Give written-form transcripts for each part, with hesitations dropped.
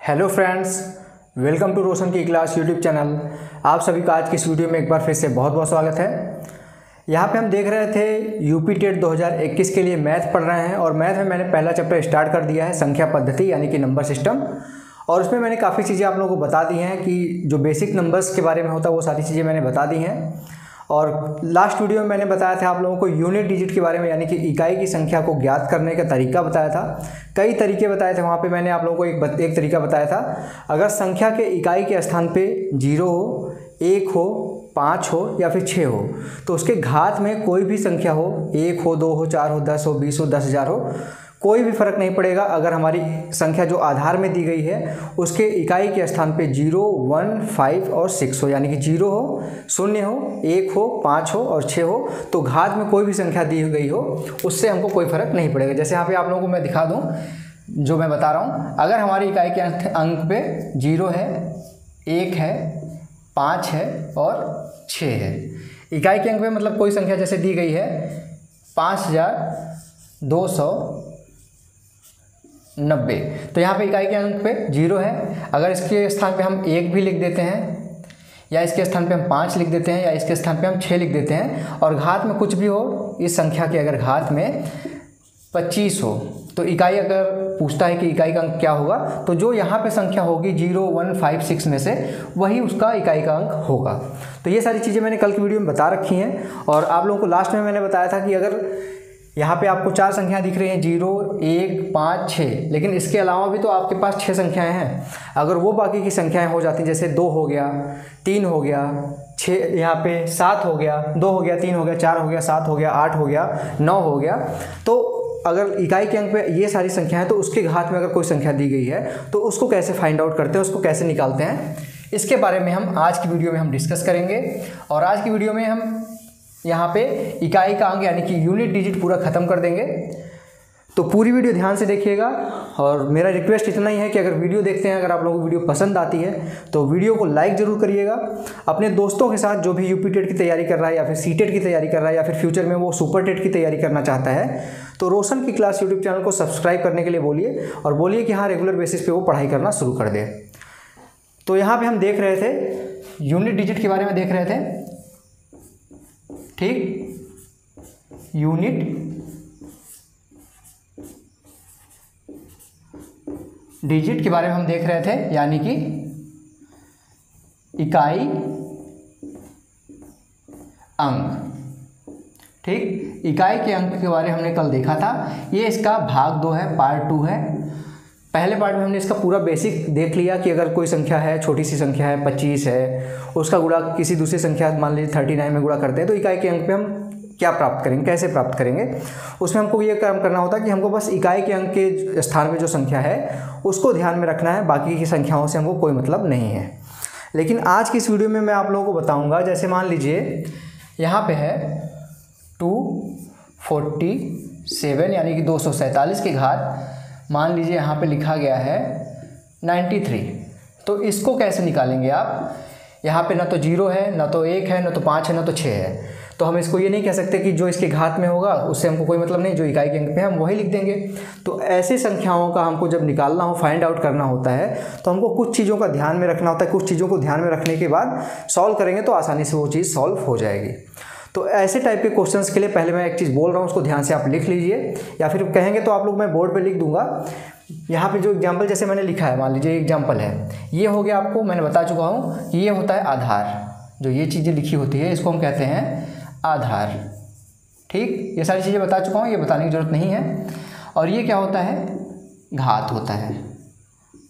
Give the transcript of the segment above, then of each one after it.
Hello friends, welcome to रोशन की class YouTube channel. आप सभी का आज की इस वीडियो में एक बार फिर से बहुत बहुत स्वागत है। यहाँ पे हम देख रहे थे यूपी टेट 2021 के लिए मैथ पढ़ रहे हैं और मैथ में मैंने पहला चैप्टर स्टार्ट कर दिया है, संख्या पद्धति यानी कि नंबर सिस्टम। और उसमें मैंने काफ़ी चीज़ें आप लोगों को बता दी हैं कि जो बेसिक नंबर्स के बारे में होता है वो सारी चीज़ें मैंने बता दी हैं। और लास्ट वीडियो में मैंने बताया था आप लोगों को यूनिट डिजिट के बारे में, यानी कि इकाई की संख्या को ज्ञात करने का तरीका बताया था। कई तरीके बताए थे वहाँ पे। मैंने आप लोगों को एक तरीका बताया था, अगर संख्या के इकाई के स्थान पे 0 हो, 1 हो, 5 हो या फिर 6 हो, तो उसके घात में कोई भी संख्या हो, 1 हो, 2 हो, 4 हो, 10 हो, 20 हो, 10,000 हो, कोई भी फर्क नहीं पड़ेगा। अगर हमारी संख्या जो आधार में दी गई है उसके इकाई के स्थान पे 0, 1, 5 और 6 हो, यानी कि 0 हो, 0 हो, 1 हो, 5 हो और 6 हो, तो घात में कोई भी संख्या दी गई हो उससे हमको कोई फर्क नहीं पड़ेगा। जैसे यहाँ पे आप लोगों को मैं दिखा दूँ जो मैं बता रहा हूँ। अगर हमारी इकाई के अंक पे 0 है, 1 है, 5 है और 6 है, इकाई के अंक पे मतलब कोई संख्या जैसे दी गई है 5290, तो यहाँ पे इकाई के अंक पे 0 है। अगर इसके स्थान पे हम 1 भी लिख देते हैं, या इसके स्थान पे हम 5 लिख देते हैं, या इसके स्थान पे हम 6 लिख देते हैं, और घात में कुछ भी हो, इस संख्या के अगर घात में 25 हो, तो इकाई अगर पूछता है कि इकाई का अंक क्या होगा, तो जो यहाँ पे संख्या होगी 0, 1, 5, 6 में से वही उसका इकाई का अंक होगा। तो ये सारी चीज़ें मैंने कल की वीडियो में बता रखी हैं। और आप लोगों को लास्ट में मैंने बताया था कि अगर यहाँ पे आपको 4 संख्याएं दिख रही हैं, 0, 1, 5, 6, लेकिन इसके अलावा भी तो आपके पास 6 संख्याएं हैं। अगर वो बाकी की संख्याएं हो जाती, जैसे 2 हो गया, 3 हो गया, 6, यहाँ पे 7 हो गया, 2 हो गया, 3 हो गया, 4 हो गया, 7 हो गया, 8 हो गया, 9 हो गया, तो अगर इकाई के अंक पे ये सारी संख्या है तो उसके घात में अगर कोई संख्या दी गई है तो उसको कैसे फाइंड आउट करते हैं, उसको कैसे निकालते हैं, इसके बारे में हम आज की वीडियो में हम डिस्कस करेंगे। और आज की वीडियो में हम यहाँ पे इकाई का अंक यानी कि यूनिट डिजिट पूरा ख़त्म कर देंगे। तो पूरी वीडियो ध्यान से देखिएगा। और मेरा रिक्वेस्ट इतना ही है कि अगर वीडियो देखते हैं, अगर आप लोगों को वीडियो पसंद आती है तो वीडियो को लाइक ज़रूर करिएगा। अपने दोस्तों के साथ जो भी यूपी टेट की तैयारी कर रहा है, या फिर सी टेट की तैयारी कर रहा है, या फिर फ्यूचर में वो सुपर टेट की तैयारी करना चाहता है, तो रोशन की क्लास यूट्यूब चैनल को सब्सक्राइब करने के लिए बोलिए, और बोलिए कि हाँ, रेगुलर बेसिस पे वो पढ़ाई करना शुरू कर दे। तो यहाँ पे हम देख रहे थे यूनिट डिजिट के बारे में देख रहे थे, ठीक। यूनिट डिजिट के बारे में हम देख रहे थे, यानी कि इकाई अंक, ठीक। इकाई के अंक के बारे में हमने कल देखा था। ये इसका भाग 2 है, पार्ट 2 है। पहले पार्ट में हमने इसका पूरा बेसिक देख लिया कि अगर कोई संख्या है, छोटी सी संख्या है, 25 है, उसका गुणा किसी दूसरी संख्या मान लीजिए 39 में गुणा करते हैं, तो इकाई के अंक पे हम क्या प्राप्त करेंगे, कैसे प्राप्त करेंगे। उसमें हमको ये काम करना होता है कि हमको बस इकाई के अंक के स्थान पे जो संख्या है उसको ध्यान में रखना है, बाकी की संख्याओं से हमको कोई मतलब नहीं है। लेकिन आज की इस वीडियो में मैं आप लोगों को बताऊँगा, जैसे मान लीजिए यहाँ पे है 247 यानी कि 247 की घात, मान लीजिए यहाँ पे लिखा गया है 93, तो इसको कैसे निकालेंगे आप। यहाँ पे ना तो 0 है, ना तो 1 है, ना तो 5 है, ना तो 6 है, तो हम इसको ये नहीं कह सकते कि जो इसके घात में होगा उससे हमको कोई मतलब नहीं, जो इकाई के अंक पे हम वही लिख देंगे। तो ऐसे संख्याओं का हमको जब निकालना हो, फाइंड आउट करना होता है, तो हमको कुछ चीज़ों का ध्यान में रखना होता है। कुछ चीज़ों को ध्यान में रखने के बाद सॉल्व करेंगे तो आसानी से वो चीज़ सॉल्व हो जाएगी। तो ऐसे टाइप के क्वेश्चंस के लिए पहले मैं एक चीज़ बोल रहा हूँ, उसको ध्यान से आप लिख लीजिए, या फिर कहेंगे तो आप लोग मैं बोर्ड पे लिख दूंगा। यहाँ पे जो एग्जांपल जैसे मैंने लिखा है, मान लीजिए एग्जांपल है, ये हो गया, आपको मैंने बता चुका हूँ कि ये होता है आधार। जो ये चीज़ें लिखी होती है इसको हम कहते हैं आधार, ठीक। ये सारी चीज़ें बता चुका हूँ, ये बताने की ज़रूरत नहीं है। और ये क्या होता है, घात होता है,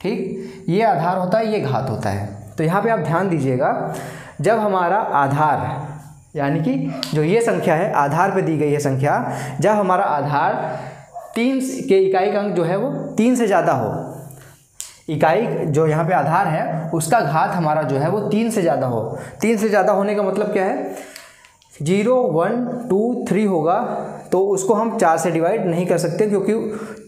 ठीक। ये आधार होता है, ये घात होता है। तो यहाँ पे आप ध्यान दीजिएगा, जब हमारा आधार यानी कि जो ये संख्या है आधार पे दी गई है संख्या, जब हमारा आधार 3 के इकाई का अंक जो है वो 3 से ज़्यादा हो, इकाई जो यहाँ पे आधार है उसका घात हमारा जो है वो 3 से ज़्यादा हो। 3 से ज़्यादा होने का मतलब क्या है, 0, 1, 2, 3 होगा तो उसको हम 4 से डिवाइड नहीं कर सकते, क्योंकि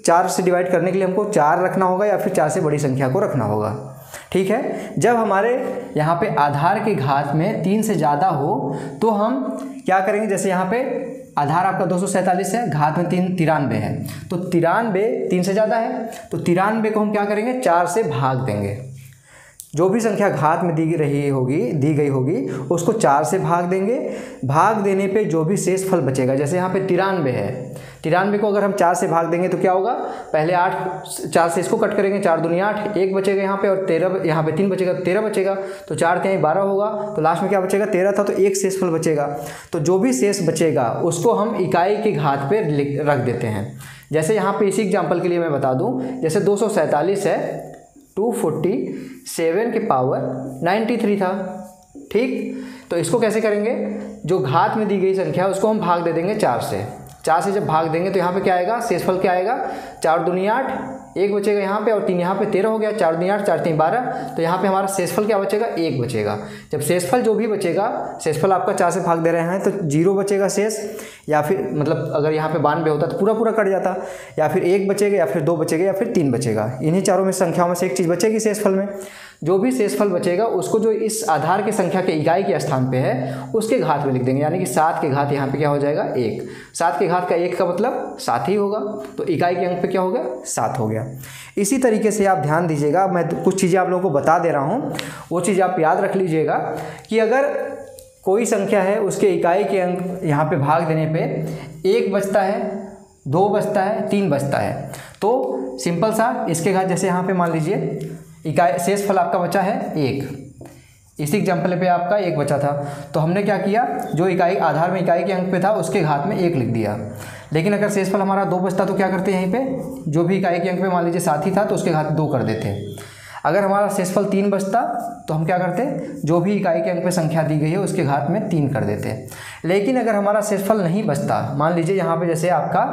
4 से डिवाइड करने के लिए हमको 4 रखना होगा या फिर 4 से बड़ी संख्या को रखना होगा, ठीक है। जब हमारे यहाँ पे आधार के घात में 3 से ज़्यादा हो तो हम क्या करेंगे, जैसे यहाँ पे आधार आपका 247 है, घात में 93 है, तो 93 3 से ज़्यादा है, तो 93 को हम क्या करेंगे 4 से भाग देंगे। जो भी संख्या घात में दी गई होगी उसको 4 से भाग देंगे। भाग देने पे जो भी शेष फल बचेगा, जैसे यहाँ पे 93 है, 93 को अगर हम 4 से भाग देंगे तो क्या होगा, पहले 4 से इसको कट करेंगे, 4 दूनी 8, 1 बचेगा यहाँ पे, और 13 यहाँ पे 3 बचेगा, 13 बचेगा, तो 4 3 12 होगा, तो लास्ट में क्या बचेगा 13 था, तो एक शेष फल बचेगा। तो जो भी शेष बचेगा उसको हम इकाई की घात पे रख देते हैं। जैसे यहाँ पे इसी एग्जाम्पल के लिए मैं बता दूँ, जैसे 247 है, 247 के पावर 93 था, ठीक। तो इसको कैसे करेंगे, जो घात में दी गई संख्या उसको हम भाग दे देंगे 4 से। 4 से जब भाग देंगे तो यहाँ पे क्या आएगा, शेषफल क्या आएगा, 4 दूनी 8, 1 बचेगा यहाँ पे, और 3 यहाँ पे 13 हो गया, 4 दूनी 8, 4 3 12, तो यहाँ पे हमारा शेषफल क्या बचेगा, 1 बचेगा। जब शेषफल जो भी बचेगा, शेषफल आपका 4 से भाग दे रहे हैं तो 0 बचेगा शेष, या फिर मतलब अगर यहाँ पे 92 होता तो पूरा कट जाता, या फिर 1 बचेगा, या फिर 2 बचेगा, या फिर 3 बचेगा। इन्हीं चारों में संख्याओं में से एक चीज़ बचेगी शेषफल में। जो भी शेषफल बचेगा उसको जो इस आधार की संख्या के इकाई के स्थान पे है उसके घात में लिख देंगे, यानी कि 7 के घात यहाँ पे क्या हो जाएगा 1। 7 के घात का 1 का मतलब 7 ही होगा, तो इकाई के अंक पे क्या हो गया 7 हो गया। इसी तरीके से आप ध्यान दीजिएगा, मैं कुछ चीज़ें आप लोगों को बता दे रहा हूँ, वो चीज़ आप याद रख लीजिएगा कि अगर कोई संख्या है उसके इकाई के अंक यहाँ पे भाग देने पे 1 बचता है, 2 बचता है, 3 बचता है, तो सिंपल सा इसके घात, जैसे यहाँ पे मान लीजिए इकाई शेषफल आपका बचा है 1, इसी एग्जाम्पल पे आपका 1 बचा था, तो हमने क्या किया, जो इकाई आधार में इकाई के अंक पे था उसके घात में 1 लिख दिया। लेकिन अगर शेषफल हमारा 2 बचता तो क्या करते हैं, यहीं पे जो भी इकाई के अंक पे मान लीजिए 7 ही था तो उसके घात 2 कर देते। अगर हमारा शेषफल 3 बचता तो हम क्या करते, जो भी इकाई के अंक पे संख्या दी गई है उसके घात में 3 कर देते। लेकिन अगर हमारा शेषफल नहीं बचता, मान लीजिए यहाँ पे जैसे आपका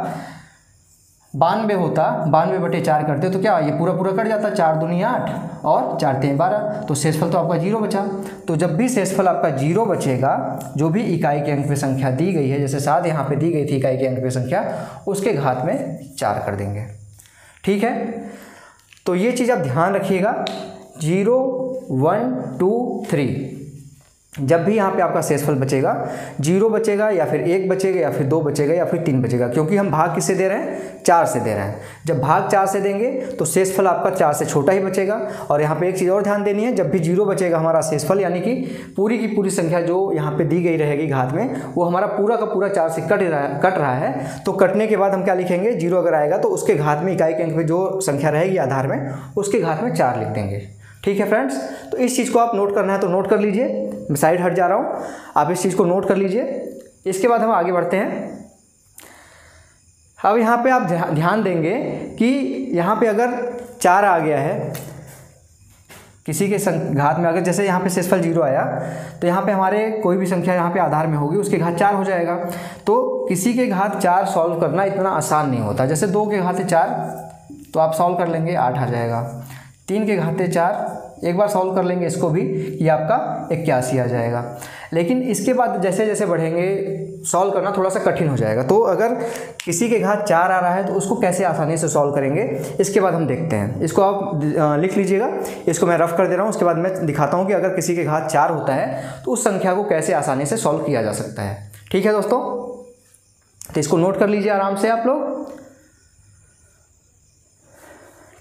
92 होता, 92/4 करते तो क्या ये पूरा कट जाता, 4 दूनी 8 और 4 3 12, तो शेषफल तो आपका 0 बचा। तो जब भी शेषफल आपका 0 बचेगा, जो भी इकाई के अंक पे संख्या दी गई है, जैसे 7 यहाँ पे दी गई थी इकाई के अंक पे संख्या, उसके घात में 4 कर देंगे, ठीक है। तो ये चीज़ आप ध्यान रखिएगा, 0 1 2 3, जब भी यहाँ पे आपका शेषफल बचेगा 0 बचेगा, या फिर 1 बचेगा, या फिर 2 बचेगा, या फिर 3 बचेगा, क्योंकि हम भाग किससे दे रहे हैं 4 से दे रहे हैं। जब भाग 4 से देंगे तो शेषफल आपका 4 से छोटा ही बचेगा। और यहाँ पे एक चीज़ और ध्यान देनी है, जब भी 0 बचेगा हमारा शेषफल, यानी कि पूरी की पूरी संख्या जो यहाँ पे दी गई रहेगी घात में, वो हमारा पूरा का पूरा 4 से कट रहा है। तो कटने के बाद हम क्या लिखेंगे, 0 अगर आएगा तो उसके घात में इकाई के अंक में जो संख्या रहेगी आधार में, उसके घात में 4 लिख देंगे, ठीक है फ्रेंड्स। तो इस चीज़ को आप नोट करना है तो नोट कर लीजिए, मैं साइड हट जा रहा हूँ, आप इस चीज़ को नोट कर लीजिए। इसके बाद हम आगे बढ़ते हैं। अब यहाँ पे आप ध्यान देंगे कि यहाँ पे अगर 4 आ गया है किसी के घात में, अगर जैसे यहाँ पे शेषफल 0 आया तो यहाँ पे हमारे कोई भी संख्या यहाँ पे आधार में होगी उसके घात 4 हो जाएगा। तो किसी के घात 4 सॉल्व करना इतना आसान नहीं होता। जैसे 2 के घाते 4 तो आप सॉल्व कर लेंगे 8 आ जाएगा, 3 के घाते 4 एक बार सॉल्व कर लेंगे इसको भी, ये आपका 81 आ जाएगा। लेकिन इसके बाद जैसे जैसे बढ़ेंगे सॉल्व करना थोड़ा सा कठिन हो जाएगा। तो अगर किसी के घात 4 आ रहा है तो उसको कैसे आसानी से सॉल्व करेंगे, इसके बाद हम देखते हैं। इसको आप लिख लीजिएगा, इसको मैं रफ कर दे रहा हूँ, उसके बाद मैं दिखाता हूँ कि अगर किसी के घात 4 होता है तो उस संख्या को कैसे आसानी से सॉल्व किया जा सकता है। ठीक है दोस्तों, तो इसको नोट कर लीजिए आराम से आप लोग।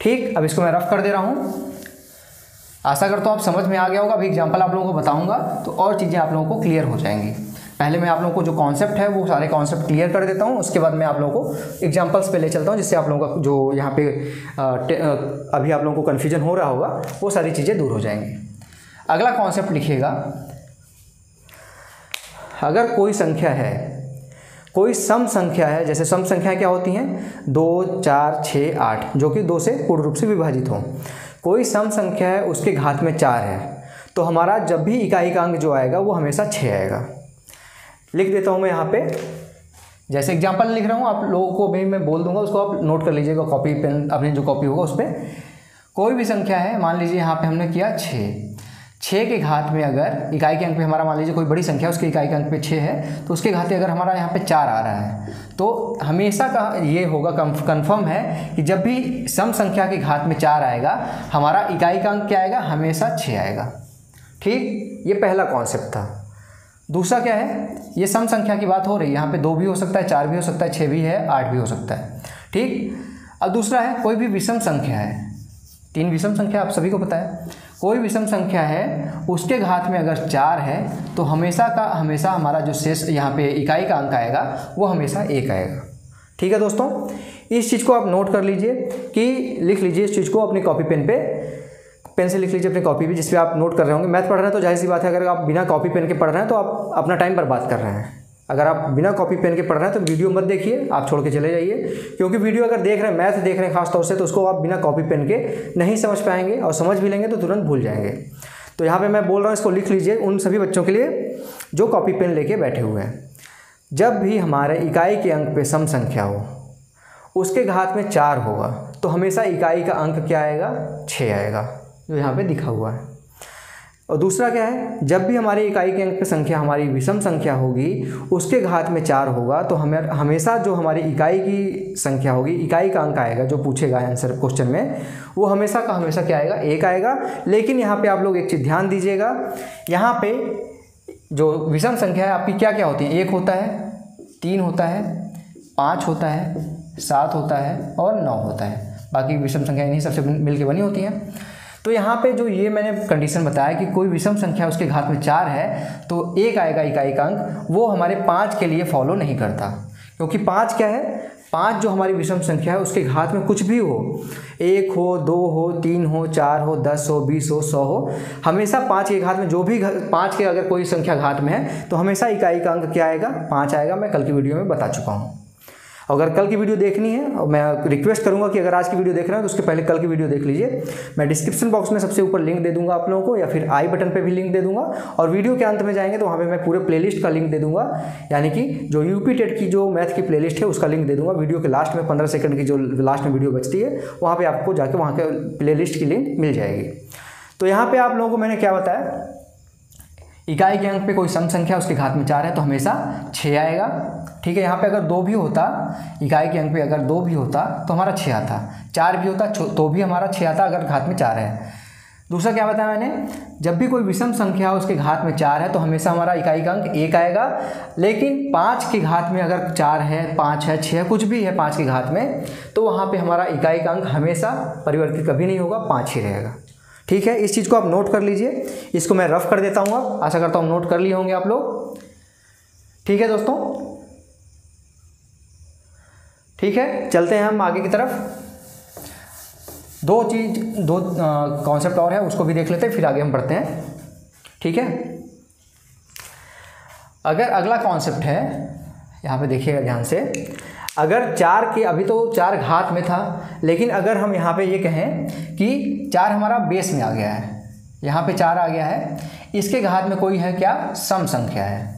ठीक, अब इसको मैं रफ कर दे रहा हूँ। आशा करता हूँ आप समझ में आ गया होगा। अभी एग्जाम्पल आप लोगों को बताऊंगा तो और चीज़ें आप लोगों को क्लियर हो जाएंगी। पहले मैं आप लोगों को जो कॉन्सेप्ट है वो सारे कॉन्सेप्ट क्लियर कर देता हूँ, उसके बाद मैं आप लोगों को एग्जाम्पल्स पे ले चलता हूँ, जिससे आप लोगों का जो यहाँ पे अभी आप लोगों को कन्फ्यूजन हो रहा होगा वो सारी चीज़ें दूर हो जाएंगी। अगला कॉन्सेप्ट लिखिएगा, अगर कोई संख्या है, कोई सम संख्या है, जैसे सम संख्याएँ क्या होती हैं 2 4 6 8, जो कि 2 से पूर्ण रूप से विभाजित हों। कोई सम संख्या है उसके घात में 4 है, तो हमारा जब भी इकाई का अंक जो आएगा वो हमेशा 6 आएगा। लिख देता हूँ मैं यहाँ पे, जैसे एग्जांपल लिख रहा हूँ, आप लोगों को भी मैं बोल दूंगा, उसको आप नोट कर लीजिएगा कॉपी पेन, अपनी जो कॉपी होगा उस पर। कोई भी संख्या है, मान लीजिए यहाँ पे हमने किया 6 के घात में अगर इकाई के अंक पे हमारा मान लीजिए कोई बड़ी संख्या उसके इकाई के अंक पे 6 है, तो उसके घात अगर हमारा यहाँ पे 4 आ रहा है, तो हमेशा का ये होगा कन्फर्म है कि जब भी सम संख्या के घात में 4 आएगा हमारा इकाई का अंक क्या आएगा, हमेशा 6 आएगा। ठीक, ये पहला कॉन्सेप्ट था। दूसरा क्या है, ये सम संख्या की बात हो रही है, यहाँ पे 2 भी हो सकता है, 4 भी हो सकता है, 6 भी है, 8 भी हो सकता है। ठीक। अब दूसरा है कोई भी विषम संख्या है, 3 विषम संख्या आप सभी को पता है, कोई विषम संख्या है उसके घात में अगर 4 है तो हमेशा का हमेशा हमारा जो शेष यहाँ पे इकाई का अंक आएगा वो हमेशा 1 आएगा। ठीक है दोस्तों, इस चीज़ को आप नोट कर लीजिए कि लिख लीजिए इस चीज़ को अपनी कॉपी पेन से लिख लीजिए अपनी कॉपी पे, जिस पे आप नोट कर रहे होंगे। मैथ पढ़ रहे हैं तो जाहिर सी बात है, अगर आप बिना कॉपी पेन के पढ़ रहे हैं तो आप अपना टाइम बर्बाद कर रहे हैं। अगर आप बिना कॉपी पेन के पढ़ रहे हैं तो वीडियो मत देखिए, आप छोड़ के चले जाइए, क्योंकि वीडियो अगर देख रहे हैं, मैथ देख रहे हैं खास तौर से, तो उसको आप बिना कॉपी पेन के नहीं समझ पाएंगे, और समझ भी लेंगे तो तुरंत भूल जाएंगे। तो यहाँ पे मैं बोल रहा हूँ, इसको लिख लीजिए उन सभी बच्चों के लिए जो कॉपी पेन लेके बैठे हुए हैं। जब भी हमारे इकाई के अंक पे सम संख्या हो, उसके घात में 4 होगा तो हमेशा इकाई का अंक क्या आएगा, 6 आएगा, जो यहाँ पे दिखा हुआ है। और दूसरा क्या है, जब भी हमारी इकाई के अंक पे संख्या हमारी विषम संख्या होगी, उसके घात में 4 होगा तो हमें हमेशा जो हमारी इकाई की संख्या होगी, इकाई का अंक आएगा जो पूछेगा आंसर क्वेश्चन में, वो हमेशा का हमेशा क्या आएगा, 1 आएगा। लेकिन यहाँ पे आप लोग एक चीज़ ध्यान दीजिएगा, यहाँ पे जो विषम संख्या है आपकी क्या क्या होती है, 1 होता है, 3 होता है, 5 होता है, 7 होता है और 9 होता है। बाकी विषम संख्या इन्हीं सबसे मिलकर बनी होती हैं। तो यहाँ पे जो ये मैंने कंडीशन बताया कि कोई विषम संख्या उसके घात में 4 है तो 1 आएगा इकाई का अंक, वो हमारे 5 के लिए फॉलो नहीं करता, क्योंकि 5 क्या है, 5 जो हमारी विषम संख्या है उसके घात में कुछ भी हो, 1 हो, 2 हो, 3 हो, 4 हो, 10 हो, 20 हो, 100 हो, हमेशा 5 के घात में जो भी 5 के अगर कोई संख्या घात में है तो हमेशा इकाई का अंक क्या आएगा, 5 आएगा। मैं कल की वीडियो में बता चुका हूँ। अगर कल की वीडियो देखनी है, और मैं रिक्वेस्ट करूंगा कि अगर आज की वीडियो देख रहे हैं तो उसके पहले कल की वीडियो देख लीजिए। मैं डिस्क्रिप्शन बॉक्स में सबसे ऊपर लिंक दे दूंगा आप लोगों को, या फिर आई बटन पे भी लिंक दे दूंगा, और वीडियो के अंत में जाएंगे तो वहाँ पे मैं पूरे प्लेलिस्ट का लिंक दे दूंगा, यानी कि जो यूपी टेट की जो मैथ की प्लेलिस्ट है उसका लिंक दे दूंगा। वीडियो के लास्ट में 15 सेकंड की जो लास्ट में वीडियो बचती है वहाँ पर आपको जाके वहाँ के प्लेलिस्ट की लिंक मिल जाएगी। तो यहाँ पर आप लोगों को मैंने क्या बताया, इकाई के अंक पे कोई सम संख्या उसके घात में 4 है तो हमेशा 6 आएगा। ठीक है, यहाँ पे अगर 2 भी होता, इकाई के अंक पे अगर 2 भी होता तो हमारा 6 आता, 4 भी होता तो भी हमारा 6 आता अगर घात में 4 है। दूसरा क्या बताया मैंने, जब भी कोई विषम संख्या हो उसके घात में 4 है तो हमेशा हमारा इकाई का अंक 1 आएगा। लेकिन 5 के घात में अगर 4 है, 5 है, 6 कुछ भी है 5 के घात में, तो वहाँ पर हमारा इकाई का अंक हमेशा परिवर्तित कभी नहीं होगा, 5 ही रहेगा। ठीक है, इस चीज़ को आप नोट कर लीजिए। इसको मैं रफ कर देता हूँ, अब आशा करता हूँ नोट कर लिए होंगे आप लोग। ठीक है दोस्तों, ठीक है, चलते हैं हम आगे की तरफ। दो कॉन्सेप्ट और है, उसको भी देख लेते हैं, फिर आगे हम बढ़ते हैं। ठीक है, अगर अगला कॉन्सेप्ट है, यहाँ पे देखिएगा ध्यान से, अगर 4 के, अभी तो 4 घात में था, लेकिन अगर हम यहाँ पे ये कहें कि 4 हमारा बेस में आ गया है, यहाँ पे 4 आ गया है, इसके घात में कोई है क्या, सम संख्या है।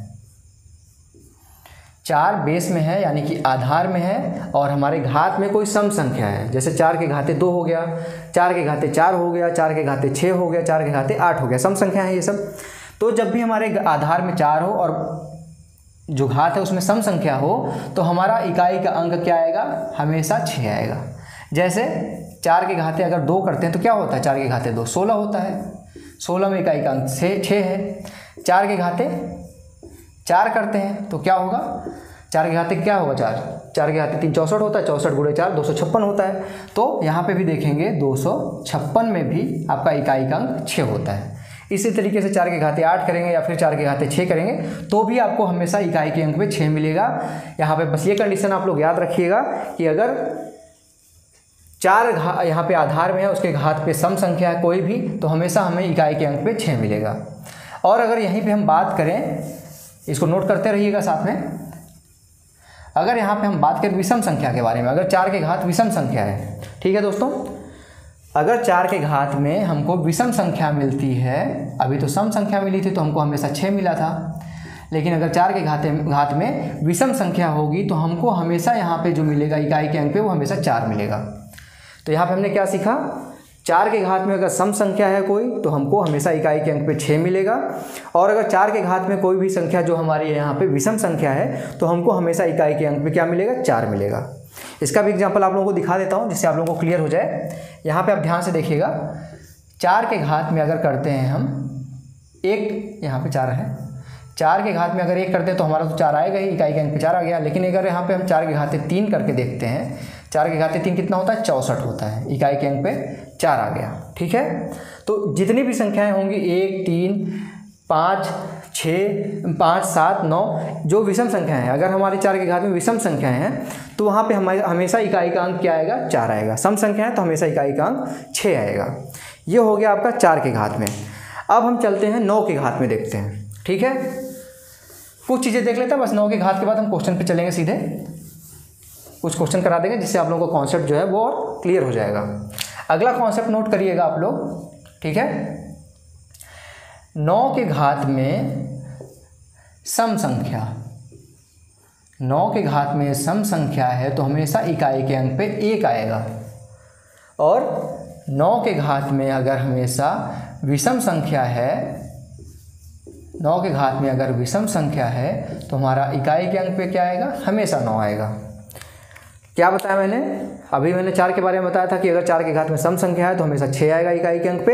4 बेस में है यानी कि आधार में है, और हमारे घात में कोई सम संख्या है, जैसे 4 के घाते 2 हो गया, 4 के घाते 4 हो गया, 4 के घाते 6 हो गया, 4 के घाते 8 हो गया, सम संख्या है ये सब। तो जब भी हमारे आधार में 4 हो और जो घात है उसमें सम संख्या हो तो हमारा इकाई का अंक क्या आएगा, हमेशा 6 आएगा। जैसे 4 के घाते अगर 2 करते हैं तो क्या होता है, 4 के घाते 2 16 होता है, 16 में इकाई का अंक 6 है। 4 के घाते 4 करते हैं तो क्या होगा, 4 के घाते क्या होगा, 4 के घाते 3 64 होता है, 64 गुणे 4 256 होता है। तो यहाँ पे भी देखेंगे 256 में भी आपका इकाई का अंक 6 होता है। इसी तरीके से 4 के घाते 8 करेंगे या फिर 4 के घाते 6 करेंगे तो भी आपको हमेशा इकाई के अंक पे 6 मिलेगा। यहाँ पे बस ये कंडीशन आप लोग याद रखिएगा कि अगर 4 यहाँ पे आधार में है, उसके घात पे सम संख्या है कोई भी, तो हमेशा हमें इकाई के अंक पे 6 मिलेगा। और अगर यहीं पे हम बात करें, इसको नोट करते रहिएगा साथ में, अगर यहाँ पे हम बात करें विषम संख्या के बारे में, अगर 4 के घात विषम संख्या है, ठीक है दोस्तों, अगर 4 के घात में हमको विषम संख्या मिलती है, अभी तो सम संख्या मिली थी तो हमको हमेशा 6 मिला था, लेकिन अगर 4 के घात में विषम संख्या होगी तो हमको हमेशा यहाँ पे जो मिलेगा इकाई के अंक पे वो हमेशा 4 मिलेगा। तो यहाँ पे हमने क्या सीखा, 4 के घात में अगर सम संख्या है कोई तो हमको हमेशा इकाई के अंक पे 6 मिलेगा, और अगर 4 के घात में कोई भी संख्या जो हमारी यहाँ पे विषम संख्या है तो हमको हमेशा इकाई के अंक पे क्या मिलेगा, 4 मिलेगा। इसका भी एग्जांपल आप लोगों को दिखा देता हूँ जिससे आप लोगों को क्लियर हो जाए। यहाँ पे आप ध्यान से देखिएगा, 4 के घात में अगर करते हैं हम, एक यहाँ पे 4 है, 4 के घात में अगर 1 करते हैं तो हमारा तो 4 आएगा ही, इकाई के अंक पे 4 आ गया। लेकिन अगर यहाँ पे हम 4 के घाते 3 करके देखते हैं, 4 के घाते 3 कितना होता है, 64 होता है, इकाई के अंक पे 4 आ गया। ठीक है, तो जितनी भी संख्याएं होंगी 1, 3, 5, 6, 5, 7, 9 जो विषम संख्याएं हैं, अगर हमारे 4 के घात में विषम संख्याएं हैं तो वहाँ पे हमेशा इकाई का अंक क्या आएगा, 4 आएगा। सम संख्या है तो हमेशा इकाई का अंक 6 आएगा। ये हो गया आपका 4 के घात में। अब हम चलते हैं 9 के घात में देखते हैं। ठीक है, कुछ चीज़ें देख लेते हैं बस। 9 के घात के बाद हम क्वेश्चन पे चलेंगे सीधे, कुछ क्वेश्चन करा देंगे जिससे आप लोगों को कॉन्सेप्ट जो है वो और क्लियर हो जाएगा। अगला कॉन्सेप्ट नोट करिएगा आप लोग। ठीक है, 9 के घात में सम संख्या, 9 के घात में सम संख्या है तो हमेशा इकाई के अंक पे 1 आएगा। और 9 के घात में अगर हमेशा विषम संख्या है, 9 के घात में अगर विषम संख्या है तो हमारा इकाई के अंक पे क्या आएगा, हमेशा 9 आएगा। क्या बताया मैंने अभी, मैंने 4 के बारे में बताया था कि अगर 4 के घात में सम संख्या है तो हमेशा 6 आएगा इकाई के अंक पे,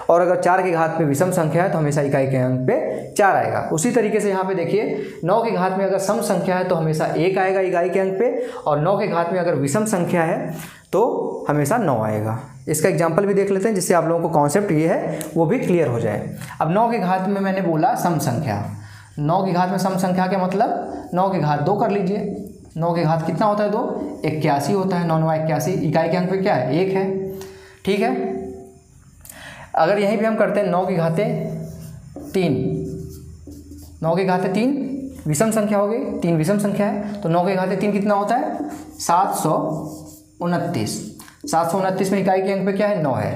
और अगर 4 के घात में विषम संख्या है तो हमेशा इकाई के अंक पे 4 आएगा। उसी तरीके से यहाँ पे देखिए 9 के घात में अगर सम संख्या है तो हमेशा 1 आएगा इकाई के अंक पे, और 9 के घात में अगर विषम संख्या है तो हमेशा 9 आएगा। इसका एग्जाम्पल भी देख लेते हैं जिससे आप लोगों को कॉन्सेप्ट ये है वो भी क्लियर हो जाए। अब 9 के घात में मैंने बोला सम संख्या, 9 के घात में सम संख्या के मतलब 9 के घात 2 कर लीजिए। 9 के घात कितना होता है 2, 81 होता है। 9 9 81, इकाई के अंक पे क्या है, 1 है। ठीक है, अगर यहीं पे हम करते हैं 9 के घाते 3, 9 के घाते 3 विषम संख्या हो गई, 3 विषम संख्या है तो 9 के घाते 3 कितना होता है, 729। 729 में इकाई के अंक पे क्या है, 9 है।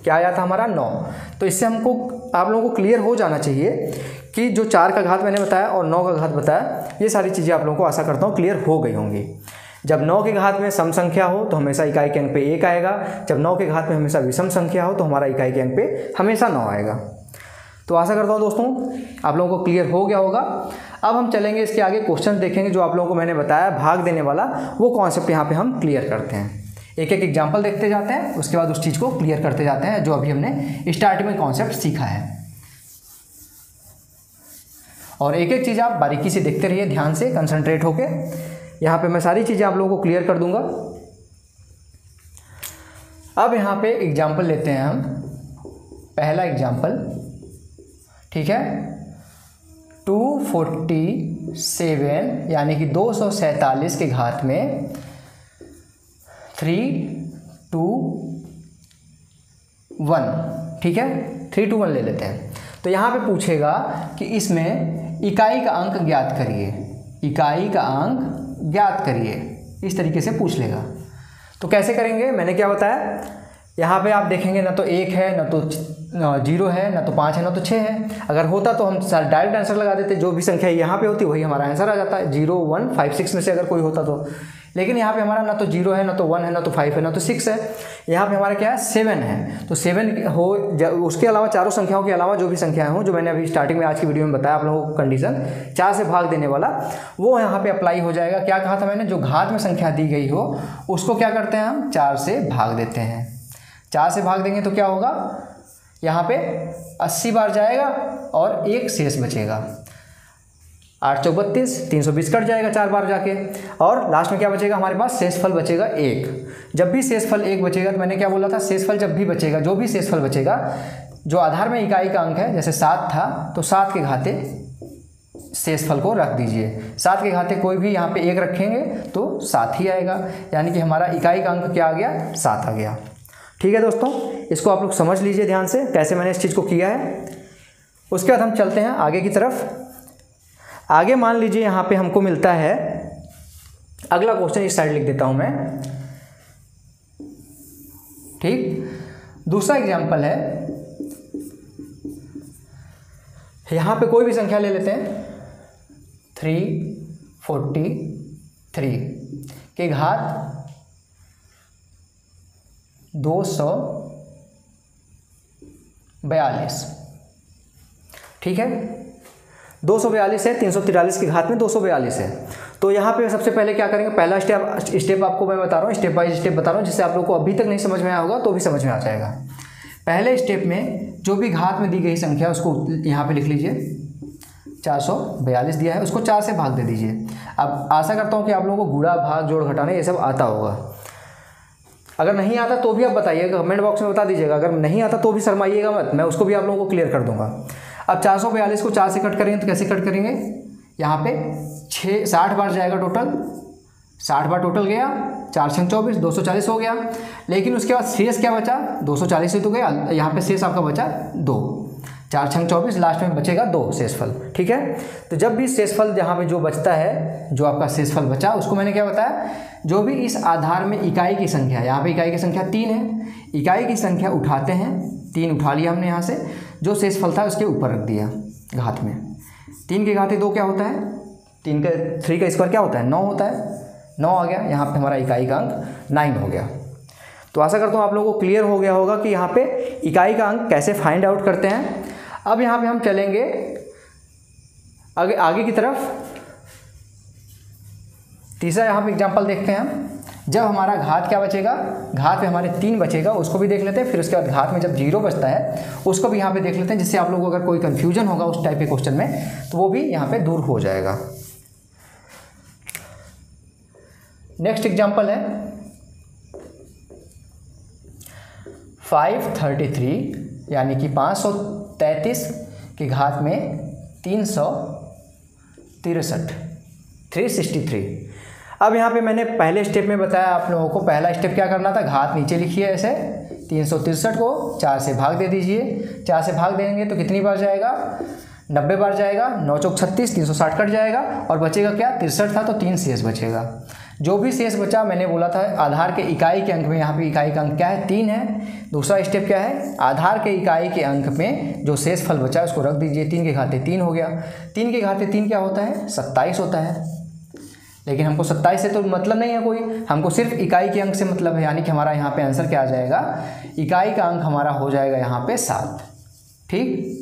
क्या आया था हमारा, 9। तो इससे हमको आप लोगों को क्लियर हो जाना चाहिए कि जो 4 का घात मैंने बताया और 9 का घात बताया, ये सारी चीज़ें आप लोगों को आशा करता हूँ क्लियर हो गई होंगी। जब 9 के घात में सम संख्या हो तो हमेशा इकाई के अंक पे 1 आएगा। जब 9 के घात में हमेशा विषम संख्या हो तो हमारा इकाई के अंक पे हमेशा 9 आएगा। तो आशा करता हूँ दोस्तों आप लोगों को क्लियर हो गया होगा। अब हम चलेंगे इसके आगे, क्वेश्चन देखेंगे जो आप लोगों को मैंने बताया भाग देने वाला, वो कॉन्सेप्ट यहाँ पे हम क्लियर करते हैं। एक एक एग्जाम्पल देखते जाते हैं, उसके बाद उस चीज़ को क्लियर करते जाते हैं जो अभी हमने स्टार्टिंग में कॉन्सेप्ट सीखा है। और एक एक चीज़ आप बारीकी से देखते रहिए, ध्यान से कंसंट्रेट होके। यहाँ पे मैं सारी चीज़ें आप लोगों को क्लियर कर दूंगा। अब यहाँ पे एग्जाम्पल लेते हैं हम। पहला एग्जाम्पल, ठीक है, 247 यानी कि 247 के घात में 3, 2, 1, ठीक है, 3, 2, 1 ले लेते हैं। तो यहाँ पे पूछेगा कि इसमें इकाई का अंक ज्ञात करिए, इकाई का अंक ज्ञात करिए, इस तरीके से पूछ लेगा। तो कैसे करेंगे, मैंने क्या बताया, यहाँ पे आप देखेंगे ना तो 1 है, ना तो 0 है, ना तो 5 है, ना तो 6 है। अगर होता तो हम डायरेक्ट आंसर लगा देते, जो भी संख्या यहाँ पे होती वही हमारा आंसर आ जाता है, 0, 1, 5, 6 में से अगर कोई होता तो। लेकिन यहाँ पे हमारा ना तो 0 है, ना तो 1 है, ना तो 5 है, ना तो 6 है। यहाँ पे हमारा क्या है, 7 है। तो 7 हो, उसके अलावा चारों संख्याओं के अलावा जो भी संख्याएं हों, जो मैंने अभी स्टार्टिंग में आज की वीडियो में बताया आप लोगों को कंडीशन 4 से भाग देने वाला, वो यहाँ पे अप्लाई हो जाएगा। क्या कहा था मैंने, जो घात में संख्या दी गई हो उसको क्या करते हैं हम, 4 से भाग देते हैं। 4 से भाग देंगे तो क्या होगा, यहाँ पे 80 बार जाएगा और 1 शेष बचेगा। 8 चौक 32, 320 कट जाएगा 4 बार जाके, और लास्ट में क्या बचेगा हमारे पास, शेषफल बचेगा 1। जब भी शेषफल 1 बचेगा, तो मैंने क्या बोला था, शेषफल जब भी बचेगा, जो भी शेषफल बचेगा, जो आधार में इकाई का अंक है, जैसे 7 था तो 7 के घाते शेषफल को रख दीजिए। 7 के घाते कोई भी यहाँ पे 1 रखेंगे तो 7 ही आएगा, यानी कि हमारा इकाई का अंक क्या आ गया, 7 आ गया। ठीक है दोस्तों, इसको आप लोग समझ लीजिए ध्यान से कैसे मैंने इस चीज़ को किया है। उसके बाद हम चलते हैं आगे की तरफ। आगे मान लीजिए यहाँ पे हमको मिलता है, अगला क्वेश्चन इस साइड लिख देता हूँ मैं, ठीक। दूसरा एग्जाम्पल है, यहाँ पे कोई भी संख्या ले लेते हैं, 343 के घात 242, ठीक है। 242 है, 343 के घात में 242 है। तो यहाँ पे सबसे पहले क्या करेंगे, पहला स्टेप आपको मैं बता रहा हूँ, स्टेप बाय स्टेप बता रहा हूँ, जिससे आप लोग को अभी तक नहीं समझ में आया होगा तो भी समझ में आ जाएगा। पहले स्टेप में जो भी घात में दी गई संख्या उसको यहाँ पे लिख लीजिए, 442 दिया है, उसको 4 से भाग दे दीजिए। अब आशा करता हूँ कि आप लोगों को गुणा भाग जोड़ घटाना ये सब आता होगा। अगर नहीं आता तो भी आप बताइएगा, कमेंट बॉक्स में बता दीजिएगा। अगर नहीं आता तो भी शर्माइएगा मत, मैं उसको भी आप लोगों को क्लियर कर दूंगा। अब 442 को 4 से कट करेंगे तो कैसे कट करेंगे, यहाँ पे 60 बार जाएगा टोटल, 60 बार टोटल गया, 4 छंग 24, 240 हो गया। लेकिन उसके बाद शेष क्या बचा, 240 ही तो गया, यहाँ पे शेष आपका बचा 2, 4 छंग 24, लास्ट में बचेगा 2 शेषफल। ठीक है, तो जब भी शेषफल यहाँ पे जो बचता है, जो आपका शेषफल बचा, उसको मैंने क्या बताया, जो भी इस आधार में इकाई की संख्या है, यहाँ पे इकाई की संख्या 3 है, इकाई की संख्या उठाते हैं, 3 उठा लिया हमने यहाँ से, जो शेषफल था उसके ऊपर रख दिया घात में। 3 की घात 2 क्या होता है, 3 का स्क्वायर क्या होता है, 9 होता है, 9 आ गया। यहाँ पे हमारा इकाई का अंक 9 हो गया। तो आशा करता हूँ आप लोगों को क्लियर हो गया होगा कि यहाँ पे इकाई का अंक कैसे फाइंड आउट करते हैं। अब यहाँ पे हम चलेंगे आगे की तरफ। तीसरा यहाँ पे एग्जांपल देखते हैं हम। जब हमारा घात क्या बचेगा, घात पे हमारे 3 बचेगा, उसको भी देख लेते हैं। फिर उसके बाद घात में जब 0 बचता है उसको भी यहाँ पे देख लेते हैं, जिससे आप लोगों को अगर कोई कन्फ्यूजन होगा उस टाइप के क्वेश्चन में तो वो भी यहाँ पे दूर हो जाएगा। नेक्स्ट एग्जांपल है 533 यानी कि 533 की घात में 363। अब यहाँ पे मैंने पहले स्टेप में बताया आप लोगों को, पहला स्टेप क्या करना था, घात नीचे लिखिए ऐसे, 363 को 4 से भाग दे दीजिए। 4 से भाग देंगे तो कितनी बार जाएगा, 90 बार जाएगा। 9 चौक 36, 360 कट जाएगा और बचेगा क्या, 63 था तो 3 शेष बचेगा। जो भी शेष बचा, मैंने बोला था आधार के इकाई के अंक में, यहाँ पे इकाई का अंक क्या है, 3 है। दूसरा स्टेप क्या है, आधार के इकाई के अंक में जो शेष फल बचा उसको रख दीजिए। 3 के घाते 3 हो गया। 3 के घाते 3 क्या होता है, 27 होता है। लेकिन हमको 27 से तो मतलब नहीं है कोई, हमको सिर्फ इकाई के अंक से मतलब है। यानी कि हमारा यहाँ पे आंसर क्या आ जाएगा, इकाई का अंक हमारा हो जाएगा यहाँ पे 7। ठीक,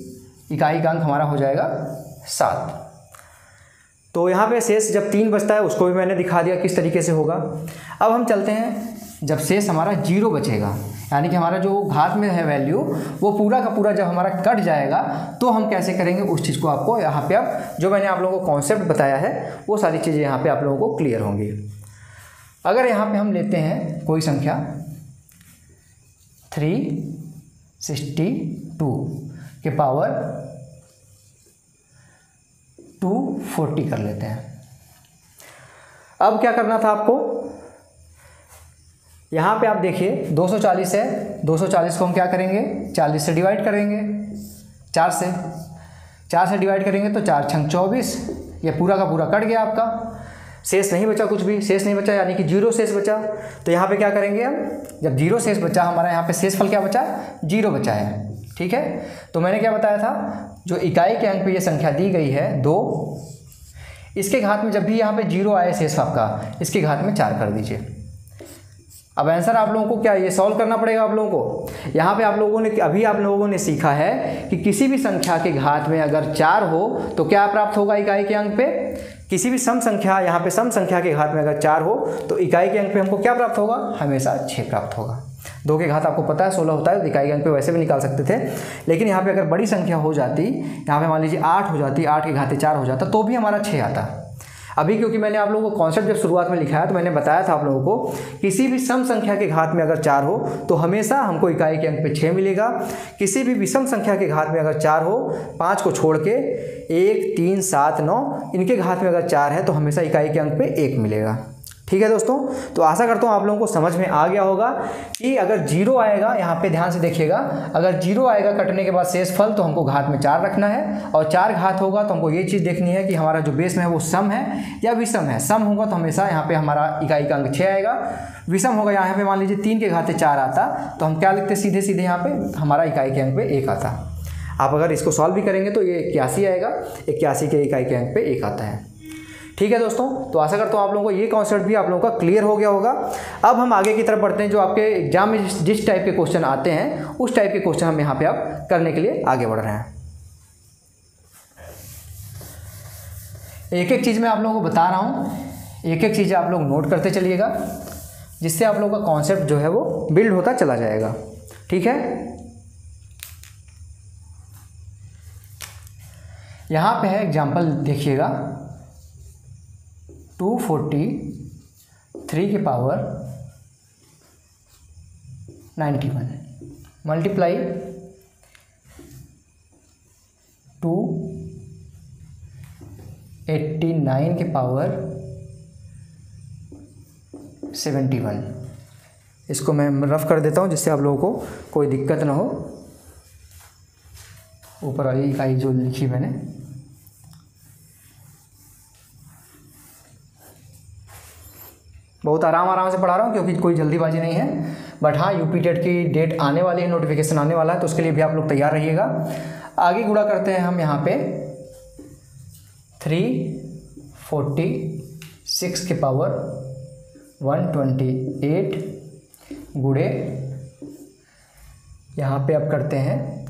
इकाई का अंक हमारा हो जाएगा 7। तो यहाँ पे शेष जब 3 बचता है उसको भी मैंने दिखा दिया किस तरीके से होगा। अब हम चलते हैं, जब शेष हमारा 0 बचेगा, यानी कि हमारा जो घात में है वैल्यू वो पूरा का पूरा जब हमारा कट जाएगा तो हम कैसे करेंगे उस चीज़ को आपको यहाँ पे अब जो मैंने आप लोगों को कॉन्सेप्ट बताया है वो सारी चीज़ें यहाँ पे आप लोगों को क्लियर होंगी। अगर यहाँ पे हम लेते हैं कोई संख्या 362 के पावर 240 कर लेते हैं। अब क्या करना था आपको, यहाँ पे आप देखिए 240 है, 240 को हम क्या करेंगे, 40 से डिवाइड करेंगे, 4 से डिवाइड करेंगे तो 4 छंग 24, ये पूरा का पूरा कट गया आपका, शेष नहीं बचा, कुछ भी शेष नहीं बचा, यानी कि 0 शेष बचा। तो यहाँ पे क्या करेंगे हम, जब 0 शेष बचा, हमारा यहाँ पे शेष फल क्या बचा, 0 बचा है। ठीक है, तो मैंने क्या बताया था, जो इकाई के अंक पे ये संख्या दी गई है 2, इसके घात में जब भी यहाँ पे 0 आए शेष आपका, इसके घात में 4 कर दीजिए। अब आंसर आप लोगों को क्या ये सॉल्व करना पड़ेगा आप लोगों को। यहाँ पे आप लोगों ने सीखा है कि किसी भी संख्या के घात में अगर 4 हो तो क्या प्राप्त होगा इकाई के अंक पे, किसी भी सम संख्या, यहाँ पे सम संख्या के घात में अगर 4 हो तो इकाई के अंक पे हमको क्या प्राप्त होगा, हमेशा 6 प्राप्त होगा। 2 के घात आपको पता है 16 होता है, तो इकाई के अंक पे वैसे भी निकाल सकते थे। लेकिन यहाँ पे अगर बड़ी संख्या हो जाती, यहाँ पे मान लीजिए 8 हो जाती, 8 के घाते 4 हो जाता तो भी हमारा 6 आता। अभी क्योंकि मैंने आप लोगों को कॉन्सेप्ट जब शुरुआत में लिखाया तो मैंने बताया था आप लोगों को किसी भी सम संख्या के घात में अगर 4 हो तो हमेशा हमको इकाई के अंक पे 6 मिलेगा। किसी भी विषम संख्या के घात में अगर 4 हो, 5 को छोड़ के 1, 3, 7, 9 इनके घात में अगर 4 है तो हमेशा इकाई के अंक पे 1 मिलेगा। ठीक है दोस्तों, तो आशा करता हूँ आप लोगों को समझ में आ गया होगा कि अगर 0 आएगा, यहाँ पे ध्यान से देखिएगा, अगर 0 आएगा कटने के बाद शेष फल तो हमको घात में 4 रखना है, और 4 घात होगा तो हमको ये चीज़ देखनी है कि हमारा जो बेस में है वो सम है या विषम है। सम होगा तो हमेशा यहाँ पे हमारा इकाई का अंक 6 आएगा, विषम होगा यहाँ पे मान लीजिए 3 के घाते 4 आता तो हम क्या लिखते, सीधे सीधे यहाँ पे हमारा इकाई के अंक पे 1 आता। आप अगर इसको सॉल्व भी करेंगे तो ये 81 आएगा, 81 के इकाई के अंक पे 1 आता है। ठीक है दोस्तों, तो आशा करता हूँ आप लोगों को ये कॉन्सेप्ट भी आप लोगों का क्लियर हो गया होगा। अब हम आगे की तरफ बढ़ते हैं, जो आपके एग्जाम में जिस टाइप के क्वेश्चन आते हैं उस टाइप के क्वेश्चन हम यहाँ पे अब करने के लिए आगे बढ़ रहे हैं। एक एक चीज़ मैं आप लोगों को बता रहा हूँ, एक एक चीज़ आप लोग नोट करते चलिएगा, जिससे आप लोगों का कॉन्सेप्ट जो है वो बिल्ड होता चला जाएगा। ठीक है, यहाँ पे है एग्जाम्पल देखिएगा, 243 के पावर 91 मल्टीप्लाई 289 के पावर 71। इसको मैं रफ कर देता हूँ जिससे आप लोगों को कोई दिक्कत ना हो। ऊपर वाली इकाई जो लिखी मैंने, बहुत आराम से पढ़ा रहा हूँ क्योंकि कोई जल्दीबाजी नहीं है। बट हाँ, यूपी टेट की डेट आने वाली है, नोटिफिकेशन आने वाला है, तो उसके लिए भी आप लोग तैयार रहिएगा। आगे गुणा करते हैं हम यहाँ पे 346 के पावर 128 गुणे यहाँ पे अब करते हैं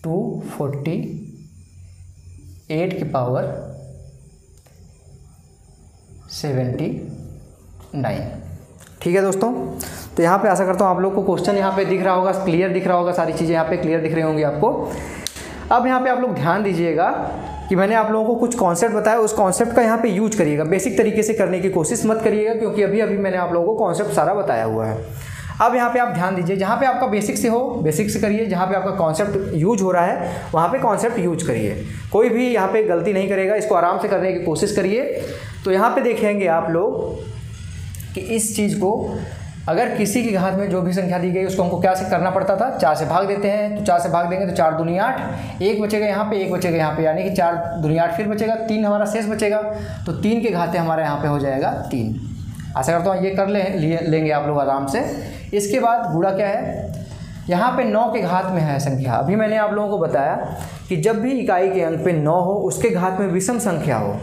248 के पावर 79। ठीक है दोस्तों, तो यहाँ पे आशा करता हूँ आप लोग को क्वेश्चन यहाँ पे दिख रहा होगा, क्लियर दिख रहा होगा, सारी चीज़ें यहाँ पे क्लियर दिख रही होंगी आपको। अब यहाँ पे आप लोग ध्यान दीजिएगा कि मैंने आप लोगों को कुछ कॉन्सेप्ट बताया, उस कॉन्सेप्ट का यहाँ पे यूज करिएगा, बेसिक तरीके से करने की कोशिश मत करिएगा क्योंकि अभी मैंने आप लोगों को कॉन्सेप्ट सारा बताया हुआ है। अब यहाँ पे आप ध्यान दीजिए, जहाँ पे आपका बेसिक से हो बेसिक से करिए, जहाँ पे आपका कॉन्सेप्ट यूज हो रहा है वहाँ पे कॉन्सेप्ट यूज करिए, कोई भी यहाँ पे गलती नहीं करेगा, इसको आराम से करने की कोशिश करिए। तो यहाँ पे देखेंगे आप लोग कि इस चीज़ को अगर किसी के घात में जो भी संख्या दी गई उसको हमको क्या से करना पड़ता था, 4 से भाग देते हैं। तो 4 से भाग देंगे तो 4 दूनी 8, 1 बचेगा यहाँ पे, 1 बचेगा यहाँ पे, यानी कि 4 दूनी 8 फिर बचेगा, 3 हमारा शेष बचेगा। तो 3 के घाते हमारे यहाँ पे हो जाएगा 3। आशा करता हूँ ये कर लेंगे आप लोग आराम से। इसके बाद गुणा क्या है, यहाँ पे 9 के घात में है संख्या। अभी मैंने आप लोगों को बताया कि जब भी इकाई के अंक पे 9 हो, उसके घात में विषम संख्या हो,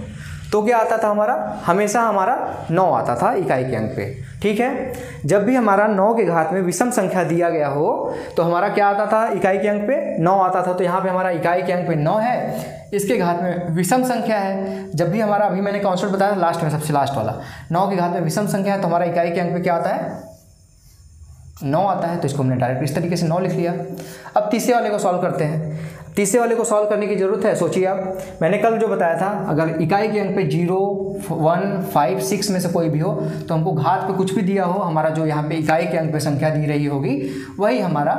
तो क्या आता था हमारा, हमेशा हमारा 9 आता था इकाई के अंक पे। ठीक है, जब भी हमारा 9 के घात में विषम संख्या दिया गया हो तो हमारा क्या आता था, इकाई के अंक पे 9 आता था। तो यहाँ पे हमारा इकाई के अंक पे 9 है, इसके घात में विषम संख्या है। जब भी हमारा, अभी मैंने कॉन्सेप्ट बताया लास्ट में, सबसे लास्ट वाला, 9 के घात में विषम संख्या है तो हमारा इकाई के अंक पे क्या आता है, 9 आता है। तो इसको हमने डायरेक्ट इस तरीके से 9 लिख लिया। अब तीसरे वाले को सॉल्व करते हैं। तीसरे वाले को सॉल्व करने की ज़रूरत है, सोचिए आप, मैंने कल जो बताया था, अगर इकाई के अंक पे 0, 1, 5, 6 में से कोई भी हो तो हमको घात पे कुछ भी दिया हो, हमारा जो यहाँ पे इकाई के अंक पे संख्या दी रही होगी वही हमारा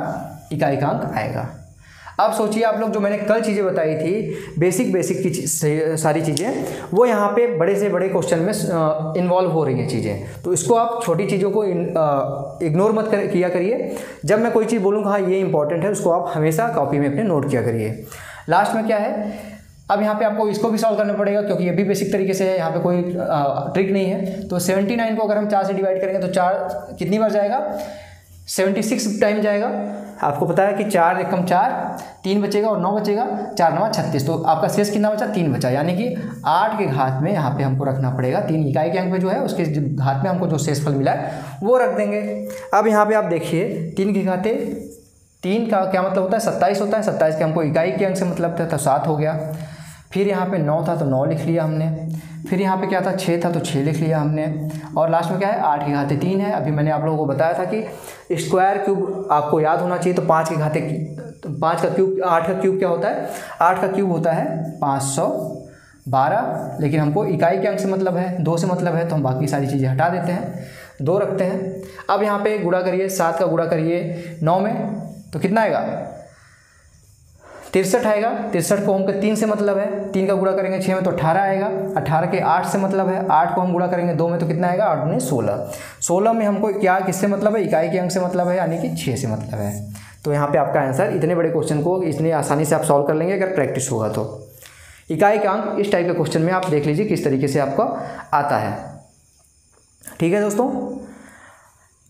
इकाई का अंक आएगा। अब सोचिए आप लोग, जो मैंने कल चीज़ें बताई थी बेसिक की सारी चीज़ें, वो यहाँ पे बड़े से बड़े क्वेश्चन में इन्वॉल्व हो रही हैं चीज़ें। तो इसको आप छोटी चीज़ों को इग्नोर मत किया करिए। जब मैं कोई चीज़ बोलूँगा हाँ ये इंपॉर्टेंट है, उसको आप हमेशा कॉपी में अपने नोट किया करिए। लास्ट में क्या है, अब यहाँ पे आपको इसको भी सॉल्व करना पड़ेगा क्योंकि ये भी बेसिक तरीके से है, यहाँ पे कोई ट्रिक नहीं है। तो 79 को अगर हम 4 से डिवाइड करेंगे तो 4 कितनी बार जाएगा, 76 टाइम जाएगा। आपको पता है कि 4 एकम 4, 3 बचेगा और 9 बचेगा, 4 9 36। तो आपका शेष कितना बचा, 3 बचा, यानी कि 8 के घात में यहाँ पे हमको रखना पड़ेगा। 3 इकाई के अंक पे जो है उसके घात में हमको जो शेषफल मिला है वो रख देंगे। अब यहाँ पे आप देखिए 3 के घाते 3 का क्या मतलब होता है, 27 होता है। 27 के हमको इकाई के अंक से मतलब था तो 7 हो गया। फिर यहाँ पे 9 था तो 9 लिख लिया हमने। फिर यहाँ पे क्या था, 6 था तो 6 लिख लिया हमने। और लास्ट में क्या है, 8 के घाते 3 है। अभी मैंने आप लोगों को बताया था कि स्क्वायर क्यूब आपको याद होना चाहिए। तो 5 के घाते 5 का क्यूब, 8 का क्यूब क्या होता है, 8 का क्यूब होता है 512। लेकिन हमको इकाई के अंक से मतलब है, 2 से मतलब है, तो हम बाकी सारी चीज़ें हटा देते हैं, 2 रखते हैं। अब यहाँ पे गुणा करिए, 7 का गुणा करिए 9 में तो कितना आएगा, 63 आएगा। 63 को हमको 3 से मतलब है, 3 का गुणा करेंगे 6 में तो 18 आएगा। 18 के 8 से मतलब है, 8 को हम गुणा करेंगे 2 में तो कितना आएगा, 8 में 16। 16 में हमको क्या किससे मतलब है, इकाई के अंक से मतलब है, यानी कि 6 से मतलब है। तो यहाँ पे आपका आंसर, इतने बड़े क्वेश्चन को इतनी आसानी से आप सॉल्व कर लेंगे अगर प्रैक्टिस होगा तो। इकाई का अंक इस टाइप के क्वेश्चन में आप देख लीजिए किस तरीके से आपको आता है। ठीक है दोस्तों,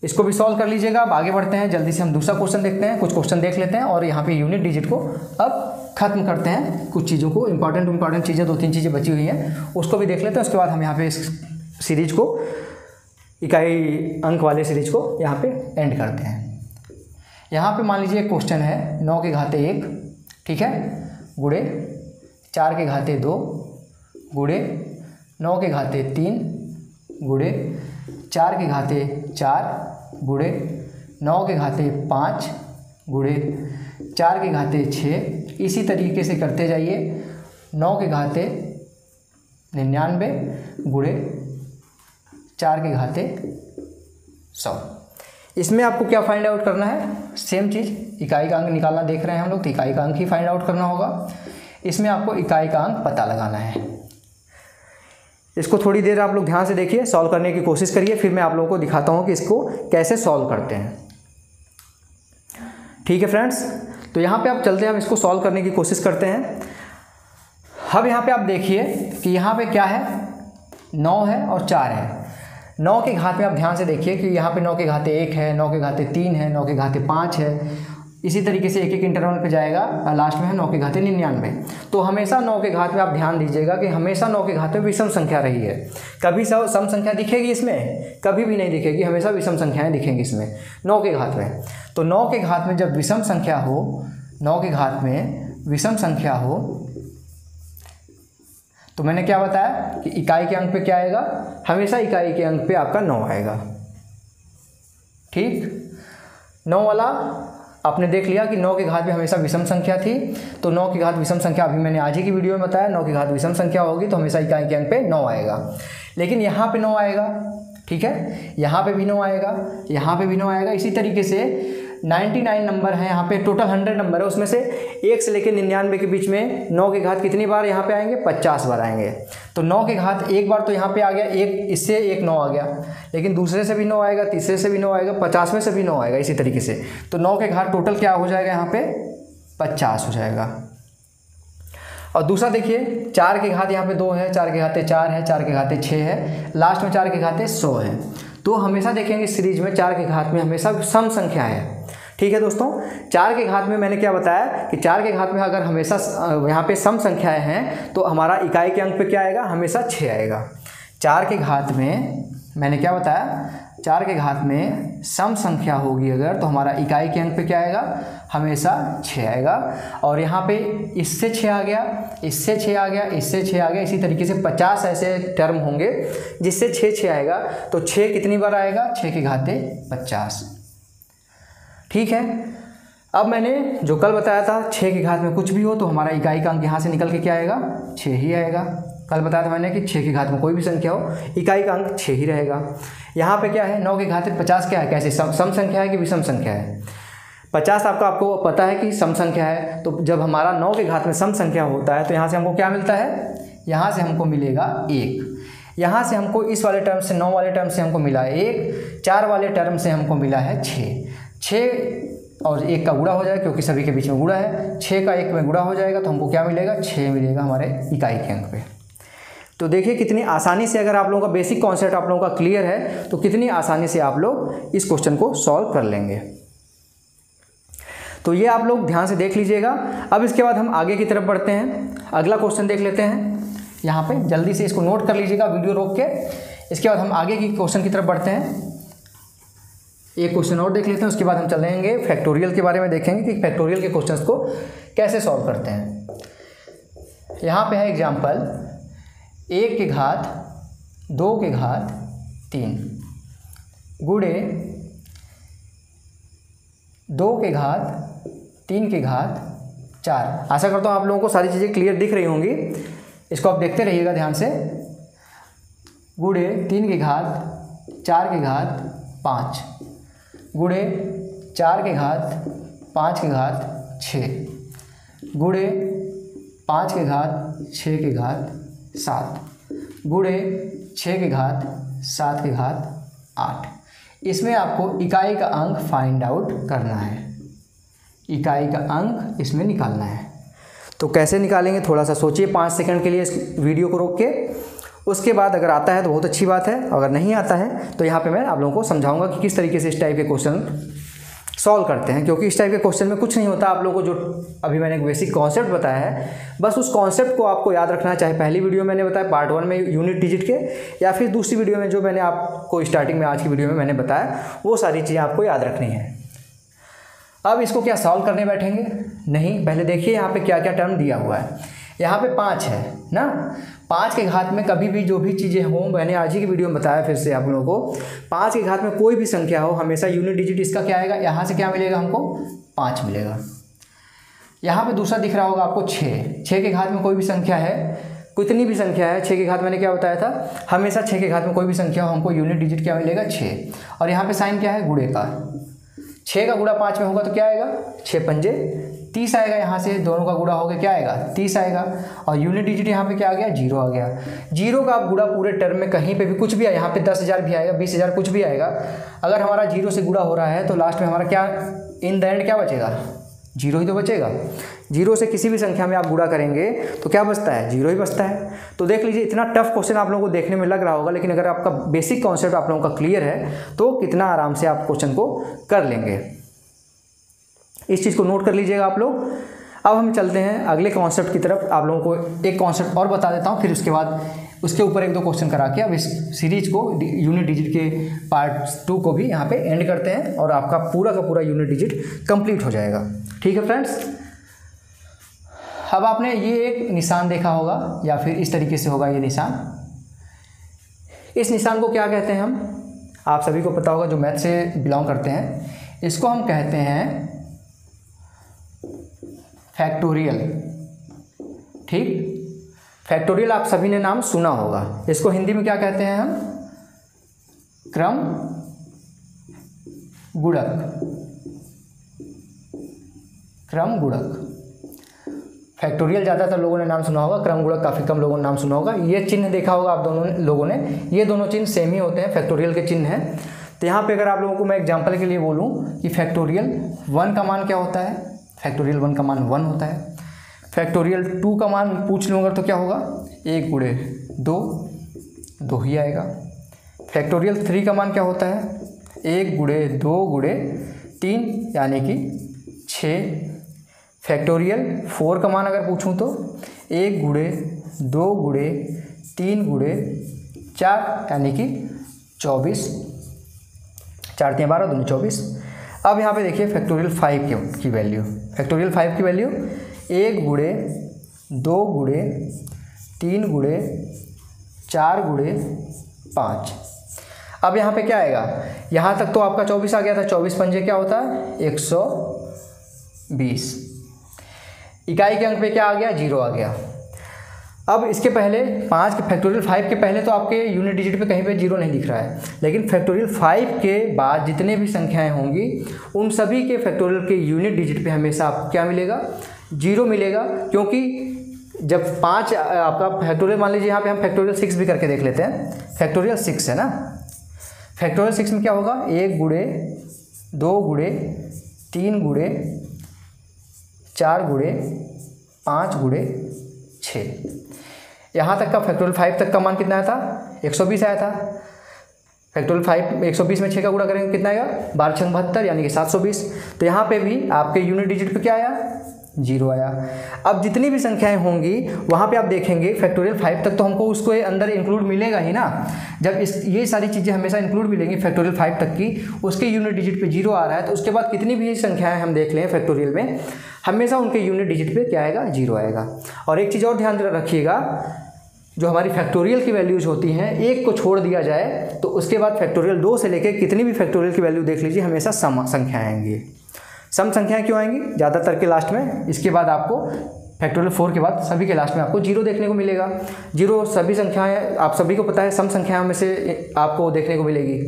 इसको भी सॉल्व कर लीजिएगा। अब आगे बढ़ते हैं, जल्दी से हम दूसरा क्वेश्चन देखते हैं। कुछ क्वेश्चन देख लेते हैं और यहाँ पे यूनिट डिजिट को अब खत्म करते हैं। कुछ चीज़ों को, इंपॉर्टेंट चीज़ें 2-3 चीज़ें बची हुई हैं, उसको भी देख लेते हैं। उसके बाद हम यहाँ पे इस सीरीज को, इकाई अंक वाले सीरीज को यहाँ पे एंड करते हैं। यहाँ पे मान लीजिए एक क्वेश्चन है, 9 के घाते 1, ठीक है, गुणे 4 के घाते 2, गुणे 9 के घाते 3, गुणे 4 के घाते 4, गुणे 9 के घाते 5, गुणे 4 के घाते 6। इसी तरीके से करते जाइए 9 के घाते 99 गुणे 4 के घाते 100। इसमें आपको क्या फाइंड आउट करना है, सेम चीज़, इकाई का अंक निकालना देख रहे हैं हम लोग, तो इकाई का अंक ही फाइंड आउट करना होगा। इसमें आपको इकाई का अंक पता लगाना है। इसको थोड़ी देर आप लोग ध्यान से देखिए, सॉल्व करने की कोशिश करिए, फिर मैं आप लोगों को दिखाता हूँ कि इसको कैसे सॉल्व करते हैं। ठीक है फ्रेंड्स, तो यहाँ पे आप चलते हैं, हम इसको सॉल्व करने की कोशिश करते हैं। अब यहाँ पे आप देखिए कि यहाँ पे क्या है, 9 है और 4 है। 9 के घात में आप ध्यान से देखिए कि यहाँ पे 9 के घाते 1 है, 9 के घाते 3 है, 9 के घाते 5 है। इसी तरीके से एक एक इंटरवल पे जाएगा और लास्ट में है 9 के घाते 99। तो हमेशा 9 के घात में आप ध्यान दीजिएगा कि हमेशा 9 के घात में विषम संख्या रही है। कभी सम संख्या दिखेगी इसमें, कभी भी नहीं दिखेगी, हमेशा विषम संख्याएं दिखेंगी इसमें 9 के घात में। तो 9 के घात में जब विषम संख्या हो, 9 के घात में विषम संख्या हो, तो मैंने क्या बताया कि इकाई के अंक पे क्या आएगा, हमेशा इकाई के अंक पे आपका 9 आएगा। ठीक, 9 वाला आपने देख लिया कि 9 के घात में हमेशा विषम संख्या थी, तो 9 के घात विषम संख्या अभी मैंने आज ही की वीडियो में बताया, 9 के घात विषम संख्या होगी तो हमेशा इकाई के अंक पे 9 आएगा। लेकिन यहाँ पे 9 आएगा, ठीक है, यहाँ पे भी 9 आएगा, यहाँ पे भी 9 आएगा। इसी तरीके से 99 नंबर है, यहाँ पे टोटल 100 नंबर है, उसमें से 1 से लेकर 99 के बीच में 9 के घात कितनी बार यहाँ पे आएंगे, 50 बार आएंगे। तो 9 के घात एक बार तो यहाँ पे आ गया, एक इससे एक 9 आ गया, लेकिन दूसरे से भी 9 आएगा, तीसरे से भी 9 आएगा, 50वें से भी 9 आएगा, इसी तरीके से। तो 9 के घात टोटल क्या हो जाएगा, यहाँ पे 50 हो जाएगा। और दूसरा देखिए, 4 के घात यहाँ पे 2 है, 4 के घाते 4 है, 4 के घाते 6 है, लास्ट में 4 के घाते 100 है। तो हमेशा देखेंगे सीरीज में 4 के घात में हमेशा सम संख्या है। ठीक है दोस्तों, 4 के घात में मैंने क्या बताया कि 4 के घात में अगर हमेशा यहाँ पे सम संख्याएं हैं तो हमारा इकाई के अंक पे क्या आएगा, हमेशा 6 आएगा। 4 के घात में मैंने क्या बताया, 4 के घात में सम संख्या होगी अगर, तो हमारा इकाई के अंक पे क्या आएगा, हमेशा 6 आएगा। और यहाँ पे इससे 6 आ गया, इससे 6 आ गया, इससे 6 आ गया, इसी तरीके से 50 ऐसे टर्म होंगे जिससे 6 आएगा। तो 6 कितनी बार आएगा, 6 के घाते 50। ठीक है, अब मैंने जो कल बताया था 6 के घात में कुछ भी हो तो हमारा इकाई का अंक यहाँ से निकल के क्या आएगा, 6 ही आएगा। कल बताया था मैंने कि 6 के घात में कोई भी संख्या हो, इकाई का अंक 6 ही रहेगा। यहाँ पे क्या है, 9 के घात 50 क्या है, कैसे सम संख्या है कि विषम संख्या है। 50 आपको पता है कि सम संख्या है, तो जब हमारा 9 के घात में सम संख्या होता है तो यहाँ से हमको क्या मिलता है, यहाँ से हमको मिलेगा 1। यहाँ से हमको इस वाले टर्म से 9 वाले टर्म से हमको मिला 1, 4 वाले टर्म से हमको मिला है 6 और 1 का गुणा हो जाएगा क्योंकि सभी के बीच में गुणा है, 6 का 1 में गुणा हो जाएगा तो हमको क्या मिलेगा, 6 मिलेगा हमारे इकाई के अंक पे। तो देखिए कितनी आसानी से, अगर आप लोगों का बेसिक कॉन्सेप्ट आप लोगों का क्लियर है तो कितनी आसानी से आप लोग इस क्वेश्चन को सॉल्व कर लेंगे। तो ये आप लोग ध्यान से देख लीजिएगा। अब इसके बाद हम आगे की तरफ बढ़ते हैं, अगला क्वेश्चन देख लेते हैं। यहाँ पे जल्दी से इसको नोट कर लीजिएगा वीडियो रोक के। इसके बाद हम आगे की क्वेश्चन की तरफ बढ़ते हैं, एक क्वेश्चन और देख लेते हैं, उसके बाद हम चलेंगे फैक्टोरियल के बारे में, देखेंगे कि फैक्टोरियल के क्वेश्चंस को कैसे सॉल्व करते हैं। यहाँ पे है एग्जाम्पल, 1 के घात 2 के घात 3 गुणे 2 के घात 3 के घात 4। आशा करता हूँ आप लोगों को सारी चीज़ें क्लियर दिख रही होंगी, इसको आप देखते रहिएगा ध्यान से। गुणे 3 के घात 4 के घात 5 गुणे 4 के घात 5 के घात 6 गुणे 5 के घात 6 के घात 7 गुणे 6 के घात 7 के घात 8। इसमें आपको इकाई का अंक फाइंड आउट करना है, इकाई का अंक इसमें निकालना है। तो कैसे निकालेंगे, थोड़ा सा सोचिए 5 सेकंड के लिए इस वीडियो को रोक के। उसके बाद अगर आता है तो बहुत अच्छी बात है, अगर नहीं आता है तो यहाँ पे मैं आप लोगों को समझाऊंगा कि किस तरीके से इस टाइप के क्वेश्चन सॉल्व करते हैं। क्योंकि इस टाइप के क्वेश्चन में कुछ नहीं होता, आप लोगों को जो अभी मैंने एक बेसिक कॉन्सेप्ट बताया है, बस उस कॉन्सेप्ट को आपको याद रखना है। चाहे पहली वीडियो मैंने बताया पार्ट 1 में यूनिट डिजिट के, या फिर दूसरी वीडियो में जो मैंने आपको स्टार्टिंग में आज की वीडियो में मैंने बताया, वो सारी चीज़ें आपको याद रखनी है। अब इसको क्या सॉल्व करने बैठेंगे, नहीं, पहले देखिए यहाँ पे क्या क्या टर्म दिया हुआ है। यहाँ पे 5 है ना, 5 के घात में कभी भी जो भी चीज़ें हों, मैंने आज ही की वीडियो में बताया फिर से आप लोगों को, 5 के घात में कोई भी संख्या हो हमेशा यूनिट डिजिट इसका क्या आएगा, यहाँ से क्या मिलेगा हमको 5 मिलेगा। यहाँ पे दूसरा दिख रहा होगा आपको 6। 6 के घात में कोई भी संख्या है, कितनी भी संख्या है, 6 के घात मैंने क्या बताया था, हमेशा 6 के घात में कोई भी संख्या हो हमको यूनिट डिजिट क्या मिलेगा 6। और यहाँ पे साइन क्या है, गुणे का। 6 का गुणा 5 में होगा तो क्या आएगा, 6 पंजे 30 आएगा। यहाँ से दोनों का गुणा होगा क्या आएगा, 30 आएगा। और यूनिट डिजिट यहाँ पे क्या आ गया, 0 आ गया। 0 का आप गुणा पूरे टर्म में कहीं पे भी कुछ भी आए, यहाँ पे 10,000 भी आएगा, 20,000 कुछ भी आएगा, अगर हमारा 0 से गुणा हो रहा है तो लास्ट में हमारा क्या इन द एंड क्या बचेगा, 0 ही तो बचेगा। 0 से किसी भी संख्या में आप गुणा करेंगे तो क्या बचता है, 0 ही बचता है। तो देख लीजिए, इतना टफ क्वेश्चन आप लोगों को देखने में लग रहा होगा, लेकिन अगर आपका बेसिक कॉन्सेप्ट आप लोगों का क्लियर है तो कितना आराम से आप क्वेश्चन को कर लेंगे। इस चीज़ को नोट कर लीजिएगा आप लोग। अब हम चलते हैं अगले कॉन्सेप्ट की तरफ। आप लोगों को एक कॉन्सेप्ट और बता देता हूँ, फिर उसके बाद उसके ऊपर 1-2 क्वेश्चन करा के अब इस सीरीज को यूनिट डिजिट के पार्ट 2 को भी यहाँ पे एंड करते हैं और आपका पूरा का पूरा यूनिट डिजिट कंप्लीट हो जाएगा। ठीक है फ्रेंड्स। अब आपने ये एक निशान देखा होगा या फिर इस तरीके से होगा ये निशान। इस निशान को क्या कहते हैं हम, आप सभी को पता होगा जो मैथ से बिलोंग करते हैं। इसको हम कहते हैं फैक्टोरियल। ठीक, फैक्टोरियल आप सभी ने नाम सुना होगा। इसको हिंदी में क्या कहते हैं हम, क्रम गुणक। क्रम गुणक, फैक्टोरियल ज़्यादातर लोगों ने नाम सुना होगा, क्रम गुणक काफ़ी कम लोगों ने नाम सुना होगा। ये चिन्ह देखा होगा आप दोनों लोगों ने, ये दोनों चिन्ह सेम ही होते हैं, फैक्टोरियल के चिन्ह हैं। तो यहाँ पे अगर आप लोगों को मैं एग्जांपल के लिए बोलूँ कि फैक्टोरियल 1 का मान क्या होता है, फैक्टोरियल 1 का मान 1 होता है। फैक्टोरियल 2 का मान पूछ लूँगा तो क्या होगा, 1 गुणे 2, 2 ही आएगा। फैक्टोरियल 3 का मान क्या होता है, 1 गुणे 2 गुणे 3 यानी कि 6। फैक्टोरियल 4 का मान अगर पूछूं तो 1 गुणे 2 गुणे 3 गुणे 4 यानी कि 24, 4 3 12 दूनी 24। अब यहाँ पे देखिए फैक्टोरियल 5 की वैल्यू, फैक्टोरियल 5 की वैल्यू 1 गुणे 2 गुणे 3 गुणे 4 गुणे 5। अब यहाँ पे क्या आएगा, यहाँ तक तो आपका 24 आ गया था, 24 पंजे क्या होता है 120। इकाई के अंक पे क्या आ गया, 0 आ गया। अब इसके पहले 5 के फैक्टोरियल 5 के पहले तो आपके यूनिट डिजिट पे कहीं पे 0 नहीं दिख रहा है, लेकिन फैक्टोरियल 5 के बाद जितने भी संख्याएं होंगी उन सभी के फैक्टोरियल के यूनिट डिजिट पे हमेशा आपको क्या मिलेगा, 0 मिलेगा। क्योंकि जब 5 आपका फैक्टोरियल, मान लीजिए यहाँ पे हम फैक्टोरियल 6 भी करके देख लेते हैं। फैक्टोरियल 6 है ना, फैक्टोरियल 6 में क्या होगा, 1 गुणे 2 गुणे 3 गुणे 4 गुणे 5 गुणे 6। यहाँ तक का फैक्टोरियल 5 तक का मान कितना आया था, 120 आया था। फैक्टोरियल 5 120 में 6 का गुणा करेंगे कितना आएगा, 12 6 72 यानी कि 720। तो यहाँ पे भी आपके यूनिट डिजिट पे क्या आया, 0 आया। अब जितनी भी संख्याएं होंगी वहाँ पे आप देखेंगे फैक्टोरियल 5 तक तो हमको उसको अंदर इंक्लूड मिलेगा ही ना। जब ये सारी चीज़ें हमेशा इंक्लूड मिलेंगी फैक्टोरियल 5 तक की, उसके यूनिट डिजिट पे 0 आ रहा है, तो उसके बाद कितनी भी संख्याएं हम देख लें फैक्टोरियल में, हमेशा उनके यूनिट डिजिट पे क्या आएगा, 0 आएगा। और एक चीज़ और ध्यान रखिएगा, जो हमारी फैक्टोरियल की वैल्यूज़ होती हैं, एक को छोड़ दिया जाए तो उसके बाद फैक्टोरियल 2 से लेकर कितनी भी फैक्टोरियल की वैल्यू देख लीजिए, हमेशा सम संख्याएँ आएंगी। सम संख्याएं क्यों आएंगी, ज़्यादातर के लास्ट में। इसके बाद आपको फैक्टोरियल 4 के बाद सभी के लास्ट में आपको 0 देखने को मिलेगा। 0 सभी संख्याएं, आप सभी को पता है, सम संख्याओं में से आपको देखने को मिलेगी।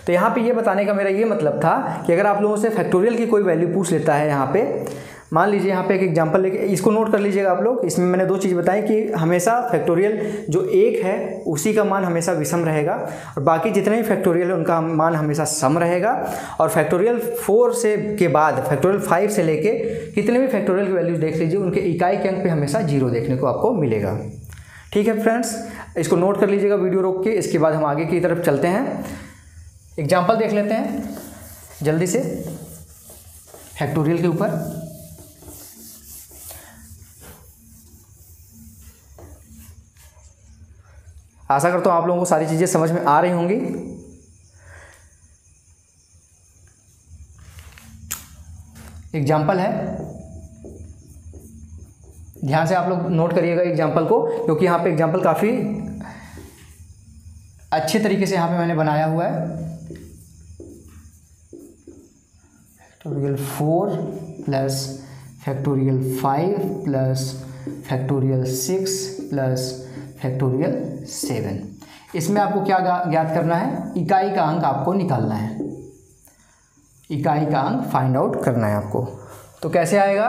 तो यहाँ पे ये बताने का मेरा ये मतलब था कि अगर आप लोगों से फैक्टोरियल की कोई वैल्यू पूछ लेता है, यहाँ पे मान लीजिए, यहाँ पे एक एग्जांपल लेके इसको नोट कर लीजिएगा आप लोग। इसमें मैंने 2 चीज़ बताई कि हमेशा फैक्टोरियल जो 1 है उसी का मान हमेशा विषम रहेगा, और बाकी जितने भी फैक्टोरियल है उनका मान हमेशा सम रहेगा। और फैक्टोरियल 4 से के बाद फैक्टोरियल 5 से लेके कितने भी फैक्टोरियल की वैल्यूज देख लीजिए, उनके इकाई के अंक पे हमेशा 0 देखने को आपको मिलेगा। ठीक है फ्रेंड्स, इसको नोट कर लीजिएगा वीडियो रोक के। इसके बाद हम आगे की तरफ चलते हैं, एग्जाम्पल देख लेते हैं जल्दी से फैक्टोरियल के ऊपर। आशा करता हूँ आप लोगों को सारी चीज़ें समझ में आ रही होंगी। एग्जाम्पल है, ध्यान से आप लोग नोट करिएगा एग्जाम्पल को, क्योंकि यहाँ पे एग्जाम्पल काफ़ी अच्छे तरीके से यहाँ पे मैंने बनाया हुआ है। Factorial 4 plus factorial 5 plus factorial 6 plus factorial 7। इसमें आपको क्या ज्ञात करना है, इकाई का अंक आपको निकालना है, इकाई का अंक फाइंड आउट करना है आपको। तो कैसे आएगा,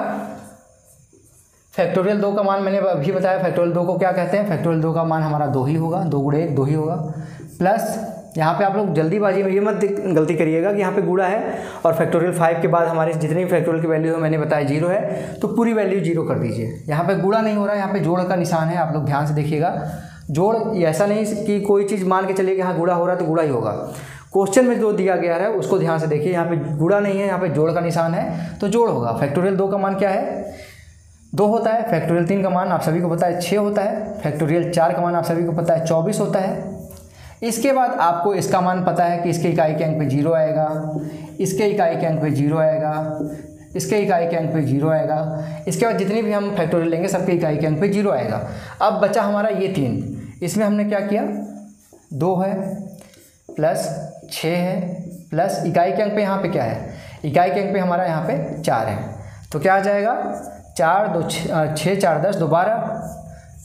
फैक्टोरियल 2 का मान मैंने अभी बताया, फैक्टोरियल 2 को क्या कहते हैं, फैक्टोरियल 2 का मान हमारा 2 ही होगा, 2 गुणे 1 2 ही होगा। प्लस यहाँ पे आप लोग जल्दीबाजी में ये मत गलती करिएगा कि यहाँ पे गुणा है और फैक्टोरियल 5 के बाद हमारे जितनी भी फैक्टोरियल की वैल्यू है मैंने बताया 0 है, तो पूरी वैल्यू 0 कर दीजिए। यहाँ पे गुणा नहीं हो रहा है, यहाँ पे जोड़ का निशान है, आप लोग ध्यान से देखिएगा। जोड़ ऐसा नहीं कि कोई चीज़ मान के चलिए कि हाँ गुणा हो रहा है तो गुणा ही होगा। क्वेश्चन में जो दिया गया है उसको ध्यान से देखिए, यहाँ पे गुणा नहीं है, यहाँ पे जोड़ का निशान है तो जोड़ होगा। फैक्टोरियल 2 का मान क्या है, 2 होता है। फैक्टोरियल 3 का मान आप सभी को पता है 6 होता है। फैक्टोरियल 4 का मान आप सभी को पता है 24 होता है। इसके बाद आपको इसका मान पता है कि इसके इकाई के अंक पे 0 आएगा, इसके इकाई के अंक पे 0 आएगा, इसके इकाई के अंक पे 0 आएगा। इसके बाद जितनी भी हम फैक्टोरियल लेंगे सबके इकाई के अंक पे 0 आएगा। अब बचा हमारा ये 3, इसमें हमने क्या किया, 2 है प्लस 6 है प्लस इकाई के अंक पे यहाँ पे क्या है, इकाई के अंक पे हमारा यहाँ पे 4 है। तो क्या आ जाएगा, 4 2 6 4 10 2 12,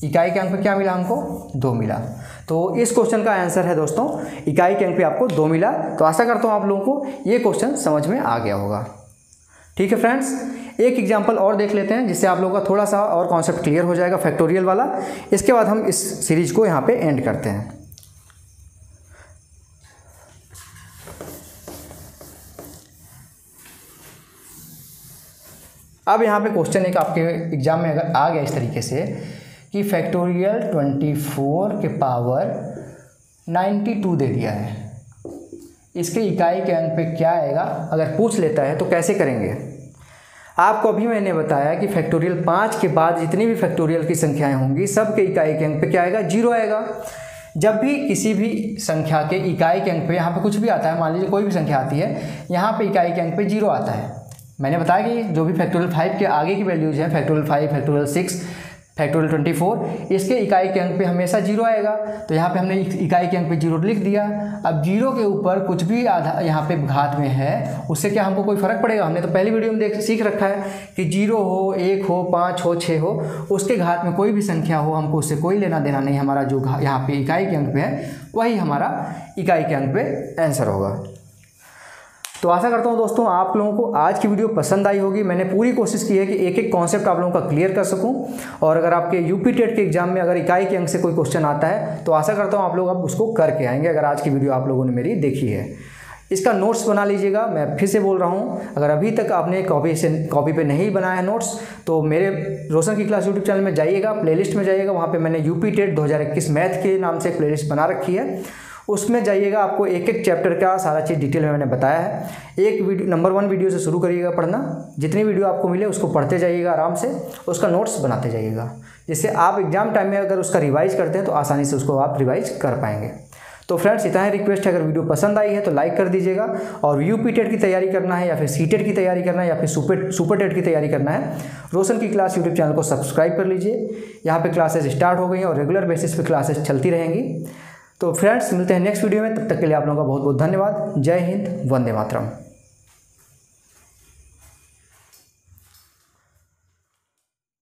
इकाई के अंक पे क्या मिला हमको, 2 मिला। तो इस क्वेश्चन का आंसर है दोस्तों, इकाई के अंक पे आपको 2 मिला। तो आशा करता हूँ आप लोगों को ये क्वेश्चन समझ में आ गया होगा। ठीक है फ्रेंड्स, एक एग्जांपल और देख लेते हैं जिससे आप लोगों का थोड़ा सा और कॉन्सेप्ट क्लियर हो जाएगा फैक्टोरियल वाला। इसके बाद हम इस सीरीज को यहाँ पे एंड करते हैं। अब यहाँ पे क्वेश्चन एक आपके एग्जाम में अगर आ गया इस तरीके से कि फैक्टोरियल 24 के पावर 92 दे दिया है, इसके इकाई के अंक पे क्या आएगा, अगर पूछ लेता है तो कैसे करेंगे। आपको अभी मैंने बताया कि फैक्टोरियल 5 के बाद जितनी भी फैक्टोरियल की संख्याएं होंगी सबके इकाई के अंक पे क्या आएगा, 0 आएगा। जब भी किसी भी संख्या के इकाई के अंक पे यहाँ पे कुछ भी आता है, मान लीजिए कोई भी संख्या आती है, यहाँ पे इकाई के अंक पे 0 आता है। मैंने बताया कि जो भी फैक्टोरियल 5 के आगे की वैल्यूज हैं, फैक्टोरियल 5 फैक्टोरियल 6 फैक्टोरियल 24, इसके इकाई के अंक पे हमेशा 0 आएगा। तो यहाँ पे हमने इकाई के अंक पे 0 लिख दिया। अब 0 के ऊपर कुछ भी आधा यहाँ पे घात में है, उससे क्या हमको कोई फ़र्क पड़ेगा। हमने तो पहली वीडियो में सीख रखा है कि 0 हो, 1 हो, 5 हो, 6 हो, उसके घात में कोई भी संख्या हो हमको उससे कोई लेना देना नहीं। हमारा जो यहाँ पे इकाई के अंक पे है वही हमारा इकाई के अंक पे आंसर होगा। तो आशा करता हूँ दोस्तों आप लोगों को आज की वीडियो पसंद आई होगी। मैंने पूरी कोशिश की है कि एक एक कॉन्सेप्ट आप लोगों का क्लियर कर सकूं। और अगर आपके यूपी टेट के एग्जाम में अगर इकाई के अंक से कोई क्वेश्चन आता है तो आशा करता हूँ आप लोग अब उसको करके आएंगे, अगर आज की वीडियो आप लोगों ने मेरी देखी है। इसका नोट्स बना लीजिएगा। मैं फिर से बोल रहा हूँ, अगर अभी तक आपने कॉपी पे नहीं बनाया नोट्स तो मेरे रोशन की क्लास यूट्यूब चैनल में जाइएगा, प्लेलिस्ट में जाइएगा, वहाँ पे मैंने यूपी टेट 2021 मैथ के नाम से एक प्लेलिस्ट बना रखी है। उसमें जाइएगा, आपको एक एक चैप्टर का सारा चीज़ डिटेल में मैंने बताया है। एक वीडियो नंबर 1 वीडियो से शुरू करिएगा पढ़ना, जितनी वीडियो आपको मिले उसको पढ़ते जाइएगा आराम से, उसका नोट्स बनाते जाइएगा, जिससे आप एग्जाम टाइम में अगर उसका रिवाइज करते हैं तो आसानी से उसको आप रिवाइज कर पाएंगे। तो फ्रेंड्स इतना ही रिक्वेस्ट है, अगर वीडियो पसंद आई है तो लाइक कर दीजिएगा। और यूपी टेट की तैयारी करना है या फिर सी टेट की तैयारी करना है या फिर सुपर टेट की तैयारी करना है, रोशन की क्लास यूट्यूब चैनल को सब्सक्राइब कर लीजिए। यहाँ पे क्लासेस स्टार्ट हो गई हैं और रेगुलर बेसिस पे क्लासेस चलती रहेंगी। तो फ्रेंड्स मिलते हैं नेक्स्ट वीडियो में, तब तक के लिए आप लोगों का बहुत बहुत धन्यवाद। जय हिंद, वंदे मातरम।